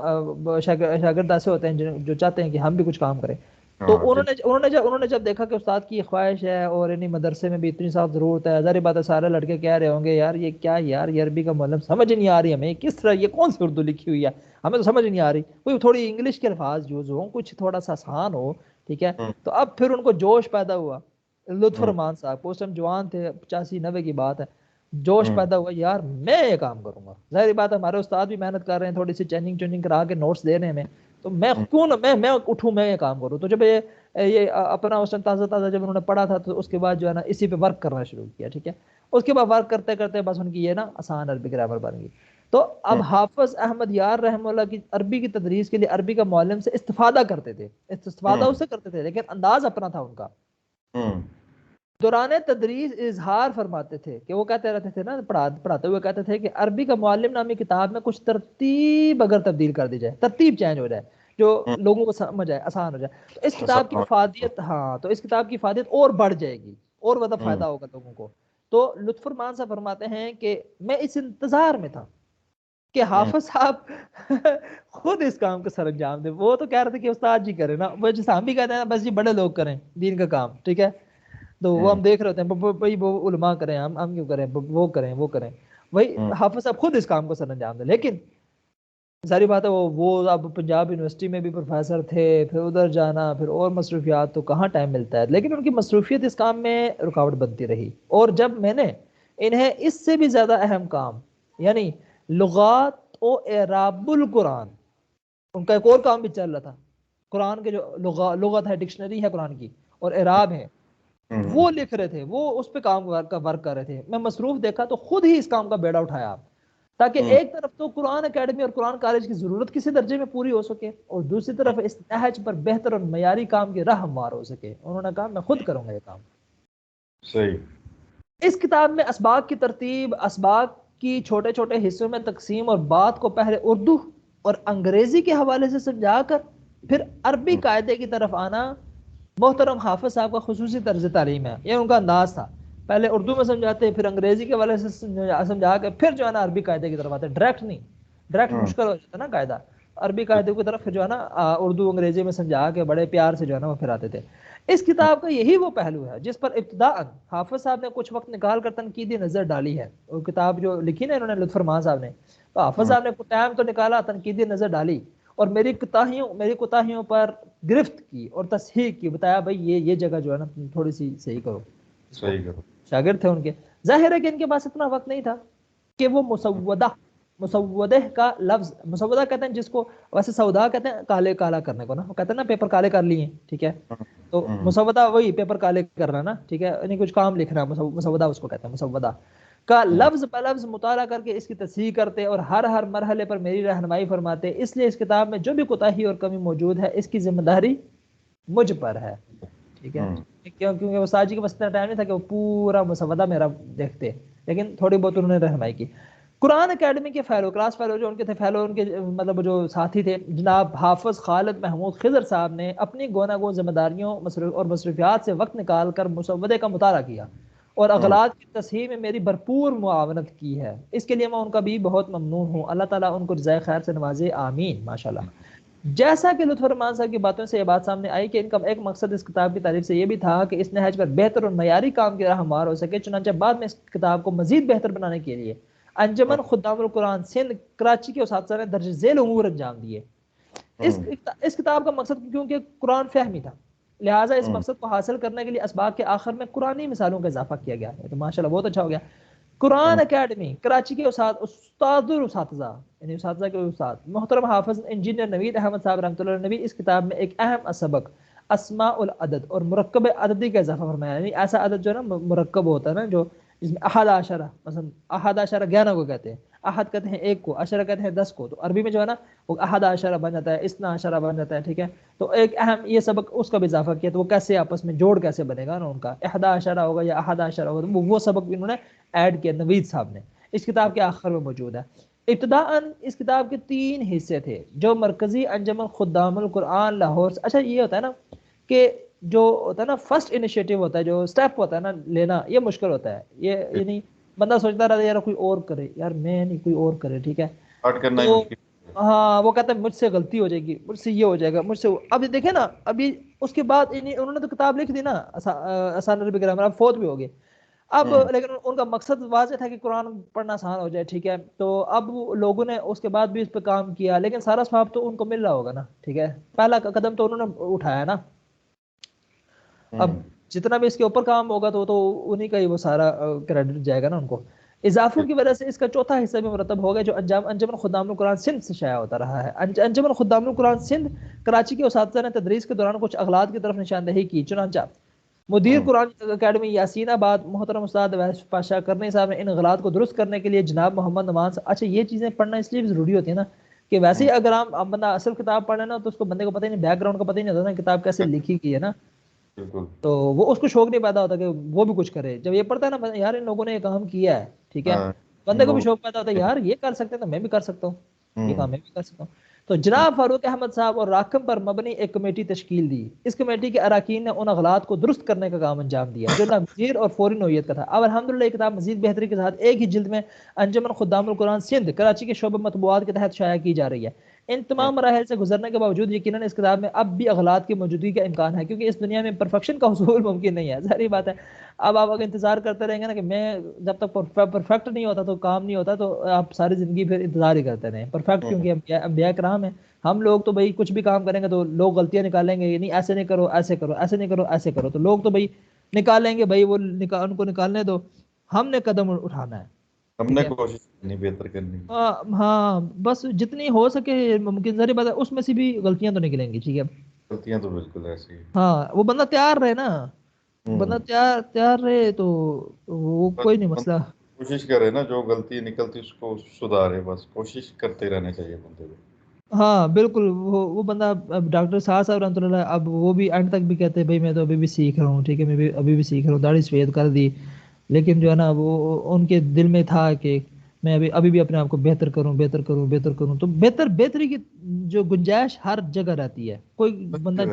شاگرد ایسے ہوتے ہیں جو چاہتے ہیں کہ ہم بھی کچھ کام کریں. تو انہوں نے جب دیکھا کہ استاد کی خواہش ہے اور انہیں مدرسے میں بھی اتنی سخت ضرورت ہے، ظاہر بات ہے سارے لڑکے کہہ رہے ہوں گے یار یہ کیا، یار یہ عربی کا معلم سمجھ نہیں آ رہی ہمیں، کس طرح یہ کون سی اردو لکھی ہوئی ہے، ہمیں تو سمجھ نہیں آ رہی، کوئی تھوڑی انگلش کے الفاظ یوز ہوں، کچھ تھوڑا سا آسان ہو، ٹھیک ہے. تو اب پھر ان کو جوش پیدا ہوا. لطف الرحمان صاحب اس ٹائم جوان تھے، 85-90 کی بات ہے. جوش پیدا ہوا، یار میں یہ کام کروں گا. ظاہر بات ہے ہمارے استاد بھی محنت کر رہے ہیں، تھوڑی سی چینجنگ کرا کے نوٹس دے رہے ہیں ہمیں، تو میں کیوں نہ میں اٹھوں، میں یہ کام کروں. تو جب یہ اپنا اس ٹائم تازہ جب انہوں نے پڑھا تھا، تو اس کے بعد جو ہے نا اسی پہ ورک کرنا شروع کیا، ٹھیک ہے. اس کے بعد ورک کرتے کرتے بس ان کی یہ نا آسان عربی گرامر بن گئی. تو اب حافظ احمد یار رحمہ اللہ کی عربی کی تدریس کے لیے عربی کا معلم سے استفادہ کرتے تھے، استفادہ اس سے کرتے تھے، لیکن انداز اپنا تھا ان کا. دوران تدریس اظہار فرماتے تھے کہ وہ کہتے رہتے تھے نا پڑھاتے ہوئے کہتے تھے کہ عربی کا معلم نامی کتاب میں کچھ ترتیب اگر تبدیل کر دی جائے، ترتیب چینج ہو جائے، جو لوگوں کو سمجھ آئے، آسان ہو جائے، تو اس کتاب کی افادیت، ہاں تو اس کتاب کی افادیت اور بڑھ جائے گی، اور زیادہ فائدہ ہوگا لوگوں کو. تو لطف الرحمان صاحب فرماتے ہیں کہ میں اس انتظار میں تھا کہ حافظ صاحب خود اس کام کو سر انجام دے. وہ تو کہہ رہے تھے کہ استاد جی کریں نا، وہ جیسے ہم بھی کہتے ہیں نا بس جی بڑے لوگ کریں دین کا کام، ٹھیک ہے. تو وہ ہم دیکھ رہے ہوتے ہیں بھائی وہ علماء کریں، ہم کیوں کریں، وہ کریں. وہی حافظ صاحب خود اس کام کو سر انجام دیں. لیکن ساری بات ہے وہ اب پنجاب یونیورسٹی میں بھی پروفیسر تھے، پھر ادھر جانا، پھر اور مصروفیات، تو کہاں ٹائم ملتا ہے. لیکن ان کی مصروفیت اس کام میں رکاوٹ بنتی رہی. اور جب میں نے انہیں اس سے بھی زیادہ اہم کام، یعنی لغات و اعراب القرآن، ان کا ایک اور کام بھی چل رہا تھا، قرآن کے جو لغت ہے، ڈکشنری ہے قرآن کی، اور اعراب ہے، وہ لکھ رہے تھے، وہ اس پہ کام ورک کر رہے تھے. میں مصروف دیکھا تو خود ہی اس کام کا بیڑا اٹھایا، تاکہ ایک طرف تو قرآن اکیڈمی اور قرآن کالج کی ضرورت کسی درجے میں پوری ہو سکے، اور دوسری طرف اس نہج پر بہتر اور معیاری کام کی راہ ہموار ہو سکے. انہوں نے کہا میں خود کروں گا یہ کام. صحیح. اس کتاب میں اسباق کی ترتیب، اسباق کی چھوٹے چھوٹے حصوں میں تقسیم، اور بات کو پہلے اردو اور انگریزی کے حوالے سے سمجھا کر پھر عربی قاعدے کی طرف آنا محترم حافظ صاحب کا خصوصی طرز تعلیم ہے، یہ ان کا انداز تھا. پہلے اردو میں سمجھاتے، پھر انگریزی کے حوالے سے سمجھا کے پھر جو ہے نا عربی قاعدے کی طرف آتے. ڈائریکٹ نہیں، ڈائریکٹ مشکل ہو جاتا نا قاعدہ، عربی قاعدے کی طرف پھر جو ہے نا اردو انگریزی میں سمجھا کے بڑے پیار سے جو ہے نا وہ پھر آتے تھے. اس کتاب کا یہی وہ پہلو ہے جس پر ابتداءً حافظ صاحب نے کچھ وقت نکال کر تنقیدی نظر ڈالی ہے. وہ کتاب جو لکھی نا انہوں نے لطف فرمان صاحب نے، تو حافظ صاحب نے کچھ ٹائم تو نکالا، تنقیدی نظر ڈالی اور میری کوتاہیوں پر گرفت کی اور تصحیح کی، بتایا بھائی یہ جگہ جو ہے نا تھوڑی سی صحیح کرو. شاگرد تھے ان کے. ظاہر ہے کہ ان کے پاس اتنا وقت نہیں تھا کہ وہ مسودہ کا لفظ، مسودہ کہتے ہیں جس کو، ویسے سودا کہتے ہیں کالے کالا کرنے کو نا، وہ کہتے ہیں نا پیپر کالے کر لیے، ٹھیک ہے، تو مسودہ وہی پیپر کالے کرنا نا، ٹھیک ہے، یعنی کچھ کام لکھنا، مسودہ اس کو کہتے ہیں. مسودہ کا لفظ بلفظ مطالعہ کر کے اس کی تصحیح کرتے اور ہر مرحلے پر میری رہنمائی فرماتے. اس لیے اس کتاب میں جو بھی کوتاہی اور کمی موجود ہے اس کی ذمہ داری مجھ پر ہے، ٹھیک ہے، کیونکہ وہ ساجی کے واسطے ٹائم نہیں تھا کہ وہ پورا مسودہ میرا دیکھتے، لیکن تھوڑی بہت انہوں نے رہنمائی کی. قرآن اکیڈمی کے فیلو، کلاس فیلو جو ان کے تھے، فیلو ان کے مطلب جو ساتھی تھے جناب حافظ خالد محمود خضر صاحب نے اپنی گوناگون ذمہ داریوں اور مصروفیات سے وقت نکال کر مسودے کا مطالعہ کیا اور اغلاط کی تصحیح میں میری بھرپور معاونت کی ہے. اس کے لیے میں ان کا بھی بہت ممنون ہوں. اللہ تعالیٰ ان کو جزائے خیر سے نوازے، آمین. ماشاءاللہ. جیسا کہ لطف الرحمان صاحب کی باتوں سے یہ بات سامنے آئی کہ ان کا ایک مقصد اس کتاب کی تعریف سے یہ بھی تھا کہ اس نہج پر بہتر اور معیاری کام کی راہ ہموار ہو سکے. چنانچہ بعد میں اس کتاب کو مزید بہتر بنانے کے لیے انجمن خدام القرآن سندھ کراچی کے اساتذہ نے درج ذیل امور انجام دیے. اس کتاب کا مقصد کیونکہ قرآن فہمی تھا، لہٰذا اس مقصد کو حاصل کرنے کے لیے اسباق کے آخر میں قرآنی مثالوں کا اضافہ کیا گیا ہے. تو ماشاءاللہ بہت اچھا ہو گیا. قرآن اکیڈمی کراچی کے اساتذہ یعنی اساتذہ کے استاد محترم حافظ انجینئر نوید احمد صاحب رحمۃ اللہ علیہ اس کتاب میں ایک اہم سبق اسماء العدد اور مرکب عددی کا اضافہ فرمایا. یعنی ایسا عدد جو ہے نا مرکب ہوتا ہے نا، جو جس میں احد عشرہ، مثلا احد عشرہ 11 کو کہتے ہیں، احد کہتے ہیں 1 کو، عشرہ کہتے ہیں 10 کو. تو عربی میں جو ہے نا وہ احد عشرہ بن جاتا ہے، اثنا عشرہ بن جاتا ہے، ٹھیک ہے. تو ایک اہم یہ سبق اس کا بھی اضافہ کیا، تو وہ کیسے آپس میں جوڑ کیسے بنے گا نا ان کا، احد عشرہ ہوگا یا احد عشرہ ہوگا، تو وہ سبق بھی انہوں نے ایڈ کیا نوید صاحب نے. اس کتاب کے آخر میں موجود ہے. ابتداءً اس کتاب کے 3 حصے تھے جو مرکزی انجمن خدام القرآن لاہور سے، اچھا یہ ہوتا ہے نا کہ جو ہوتا ہے نا فرسٹ انیشیٹو ہوتا ہے، جو سٹیپ ہوتا ہے نا لینا، یہ مشکل ہوتا ہے. یہ یعنی بندہ سوچتا رہتا ہے یار کوئی اور کرے، یار میں نہیں کوئی اور کرے، ٹھیک ہے. تو ہاں وہ کہتا ہے مجھ سے غلطی ہو جائے گی، مجھ سے یہ ہو جائے گا، مجھ سے اب دیکھیں نا، ابھی اس کے بعد انہوں نے تو کتاب لکھ دی نا آسان عربی گرامر، اب فوت بھی ہو گئے اب، لیکن ان کا مقصد واضح تھا کہ قرآن پڑھنا آسان ہو جائے، ٹھیک ہے. تو اب لوگوں نے اس کے بعد بھی اس پہ کام کیا، لیکن سارا ثواب تو ان کو مل رہا ہوگا نا، ٹھیک ہے. پہلا قدم تو انہوں نے اٹھایا نا، اب جتنا بھی اس کے اوپر کام ہوگا تو انہی کا ہی وہ سارا کریڈٹ جائے گا نا ان کو. اضافوں کی وجہ سے اس کا چوتھا حصہ بھی مرتب ہو گیا جو انجمن خدام القرآن سندھ سے شائع ہوتا رہا ہے. انجمن خدام القرآن سندھ کراچی کے اساتذہ نے تدریس کے دوران کچھ اغلاط کی طرف نشاندہی کی. چنانچہ مدیر قرآن اکیڈمی یاسین آباد محترم استاد ویس پاشا کرنی صاحب نے ان اغلاط کو درست کرنے کے لیے جناب محمد نواز، اچھا یہ چیزیں پڑھنا اس لیے بھی ضروری ہوتی ہے نا کہ ویسے ہی اگر ہم بندہ اصل کتاب پڑھ لینا تو اس کو بندے کو پتہ ہی نہیں، بیک گراؤنڈ کا پتہ ہی نہیں ہوتا نا کتاب کیسے لکھی گئی ہے نا، تو وہ اس کو شوق نہیں پیدا ہوتا کہ وہ بھی کچھ کرے. جب یہ پڑھتا ہے نا یار ان لوگوں نے یہ کام کیا ہے، ٹھیک ہے، بندے کو بھی شوق پیدا ہوتا ہے یار یہ کر سکتے ہیں تو میں بھی کر سکتا ہوں، یہ کام میں بھی کر سکتا ہوں. تو جناب فاروق احمد صاحب اور راکم پر مبنی ایک کمیٹی تشکیل دی. اس کمیٹی کے اراکین نے ان اغلاط کو درست کرنے کا کام انجام دیا جو ناگزیر اور فوری نوعیت کا تھا. اب الحمدللہ یہ کتاب مزید بہتری کے ساتھ ایک ہی جلد میں انجمن خدام القرآن سندھ کراچی کے شعبہ مطبوعات کے تحت شائع کی جا رہی ہے. ان تمام مراحل سے گزرنے کے باوجود یقیناً اس کتاب میں اب بھی اغلاط کی موجودگی کا امکان ہے، کیونکہ اس دنیا میں پرفیکشن کا حصول ممکن نہیں ہے. ظاہری بات ہے، اب آپ اگر انتظار کرتے رہیں گے نا کہ میں جب تک پرفیکٹ نہیں ہوتا تو کام نہیں ہوتا، تو آپ ساری زندگی پھر انتظار ہی کرتے رہیں پرفیکٹ، کیونکہ انبیاء کرام ہیں. ہم لوگ تو بھائی کچھ بھی کام کریں گے تو لوگ غلطیاں نکالیں گے، نہیں ایسے نہیں کرو ایسے کرو، ایسے نہیں کرو ایسے کرو، تو لوگ تو بھائی نکالیں گے، بھائی وہ ان کو نکالنے دو، ہم نے قدم اٹھانا ہے، ہم نے کوشش کرنی بہتر کرنی. ہاں بس جتنی ہو سکے ممکن، ظاہر بات ہے اس میں سے بھی غلطیاں تو نکلیں گی، ٹھیک ہے. غلطیاں تو بالکل ایسی ہیں. ہاں وہ بندہ تیار رہے نا، بندہ تیار رہے تو وہ کوئی نہیں مسئلہ. کوشش کرے نا، جو غلطی نکلتی اس کو سدھارے، بس کوشش کرتے رہنے چاہیے بندے کو. ہاں بالکل. وہ بندہ ڈاکٹر صاحب رحمۃ اللہ اب وہ بھی اینڈ تک بھی کہتے ہیں بھائی میں تو ابھی بھی سیکھ رہا ہوں، ٹھیک ہے، میں ابھی بھی سیکھ رہا ہوں، داڑھی سفید کر دی، لیکن جو ہے نا وہ ان کے دل میں تھا کہ میں ابھی بھی اپنے آپ کو بہتر کروں. تو بہتری کی جو گنجائش ہر جگہ رہتی ہے. کوئی بندہ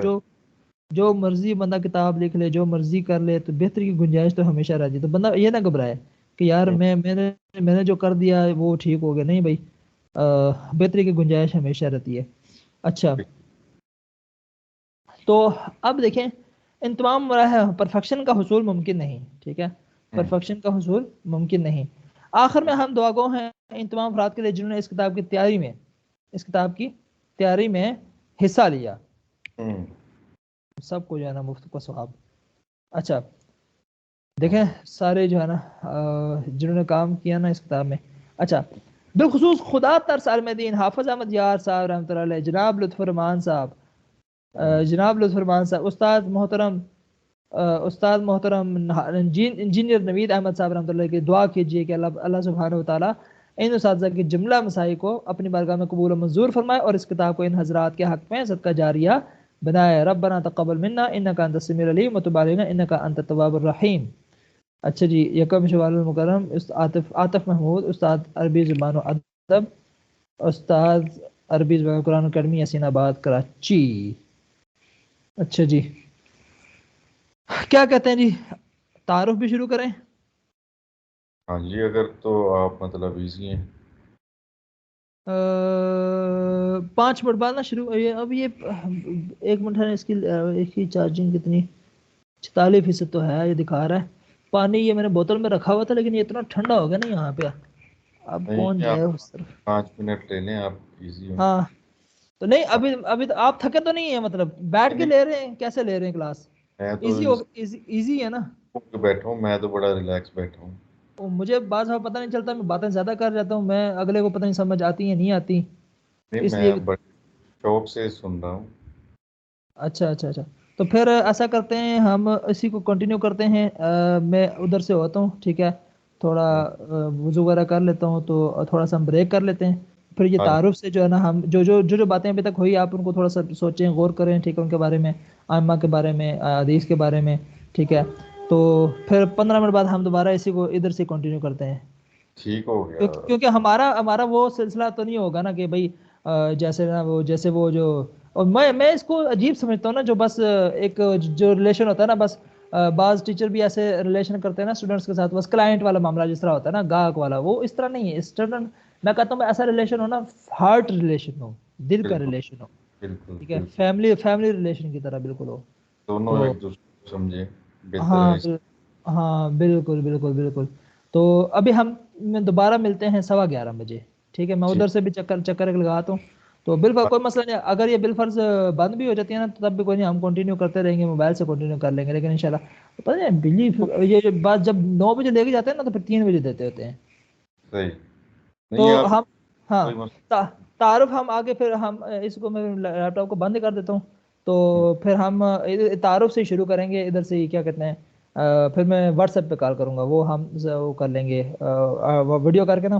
جو مرضی بندہ کتاب لکھ لے، جو مرضی کر لے، تو بہتری کی گنجائش تو ہمیشہ رہتی ہے. تو بندہ یہ نہ گھبرائے کہ یار میں نے جو کر دیا وہ ٹھیک ہو گیا. نہیں بھائی، بہتری کی گنجائش ہمیشہ رہتی ہے. اچھا، تو اب دیکھیں، ان تمام مراحل پرفیکشن کا حصول ممکن نہیں. ٹھیک ہے، پرفیکشن کا حصول ممکن نہیں. آخر میں ہم دعا گو ہیں ان تمام افراد کے لیے جنہوں نے اس کتاب کی تیاری میں حصہ لیا. سب کو جو ہے نا مفت کا ثواب. اچھا دیکھیں، سارے جو ہے نا جنہوں نے کام کیا نا اس کتاب میں. اچھا، بالخصوص خدا ترس المدین حافظ احمد یار صاحب رحمۃ اللہ علیہ، جناب لطف الرحمان صاحب، استاد محترم انجینئر نوید احمد صاحب رحمۃ اللہ کی دعا کیجیے کہ اللہ سبحانہ و تعالیٰ ان اساتذہ کی جملہ مسائی کو اپنی بارگاہ میں قبول و منظور فرمائے اور اس کتاب کو ان حضرات کے حق میں صدقہ جاریہ بنائے. ربنا تقبل منا انک انت السمیع العلیم وتب علینا انک انت التواب الرحیم. اچھا جی، یکم شوال المکرم عاطف محمود، استاد عربی زبان و ادب، استاد عربی زبان قرآن اکیڈمی یاسین آباد کراچی. اچھا جی، کیا کہتے ہیں جی، تعارف بھی شروع کریں؟ ہاں جی، اگر تو آپ مطلب ایزی ہیں. 5 منٹ بعد نہ شروع. اب یہ 1 منٹ ہے، اس کی چارجنگ کتنی 46% تو ہے. یہ دکھا رہا ہے. پانی یہ میں نے بوتل میں رکھا ہوا تھا، لیکن یہ اتنا ٹھنڈا ہو گیا نا یہاں پہ. اب کون نہیں، جائے آپ اس طرف. 5 منٹ لے لیں، آپ ایزی ہوں. ہاں تو نہیں، ابھی تو آپ تھکے تو نہیں ہیں؟ مطلب بیٹھ کے نہیں، لے رہے ہیں، کیسے لے رہے ہیں کلاس؟ میں تو ایزی ہے نا؟ بیٹھا ہوں، میں تو بڑا ریلیکس بیٹھا ہوں. مجھے بعض پتہ نہیں چلتا، میں باتیں زیادہ کر جاتا ہوں، میں اگلے کو پتہ نہیں سمجھ آتی ہیں نہیں آتی، نہیں، اس میں لیے. بڑے شوق سے سن رہا ہوں. اچھا، تو پھر ایسا کرتے ہیں، ہم اسی کو کنٹینیو کرتے ہیں. میں ادھر سے ہوتا ہوں، ٹھیک ہے، تھوڑا وضو وغیرہ کر لیتا ہوں، تو تھوڑا سا ہم بریک کر لیتے ہیں. پھر یہ ہاں تعارف سے جو ہے نا، ہم جو باتیں ابھی تک ہوئی آپ ان کو تھوڑا سا سوچیں، غور کریں، ٹھیک ہے، ان کے بارے میں، ائمہ کے بارے میں، حدیث کے بارے میں. ٹھیک ہے، تو پھر 15 منٹ بعد ہم دوبارہ اسی کو ادھر سے کنٹینیو کرتے ہیں. ٹھیک ہو گیا. کیونکہ ہمارا وہ سلسلہ تو نہیں ہوگا نا کہ بھائی جیسے وہ جو، اور میں اس کو عجیب سمجھتا ہوں نا، جو بس ایک جو ریلیشن ہوتا ہے نا، بس بعض ٹیچر بھی ایسے ریلیشن کرتے ہیں نا اسٹوڈنٹس کے ساتھ، بس کلائنٹ والا معاملہ جس طرح ہوتا ہے نا، گاہک والا، وہ اس طرح نہیں ہے. اسٹوڈنٹ، میں کہتا ہوں ایسا ریلیشن ہو نا، ہارٹ ریلیشن ہو، دل کا بالکل ریلیشن ہو. بالکل ٹھیک ہے، بالکل. فیملی ریلیشن کی طرح بالکل ہو. دونوں تو ایک دوسرے کو سمجھے، بہتر ہاں ہے. ہاں بالکل. تو ابھی ہم دوبارہ ملتے ہیں 11:15 بجے. ٹھیک ہے، میں ادھر سے بھی چکر لگاتا ہوں. تو بالفرض کوئی مسئلہ نہیں، اگر یہ بالفرض بند بھی ہو جاتی ہے نا، تو تب بھی کوئی نہیں، ہم کنٹینیو کرتے رہیں گے، موبائل سے کنٹینیو کر لیں گے. لیکن انشاءاللہ پتہ ہے بلیو، یہ بات جب 9 بجے لے کے جاتے ہیں نا، تو پھر 3 بجے دیتے ہوتے ہیں. صحیح. تو نہیں، آپ ہم، ہاں، کوئی مسئلہ. تعارف ہم آگے، پھر ہم اس کو، میں لیپ ٹاپ کو بند کر دیتا ہوں. تو پھر ہم تعارف سے شروع کریں گے ادھر سے، کیا کہتے ہیں، پھر میں واٹس ایپ پہ کال کروں گا، وہ ہم وہ کر لیں گے ویڈیو کر کے نا.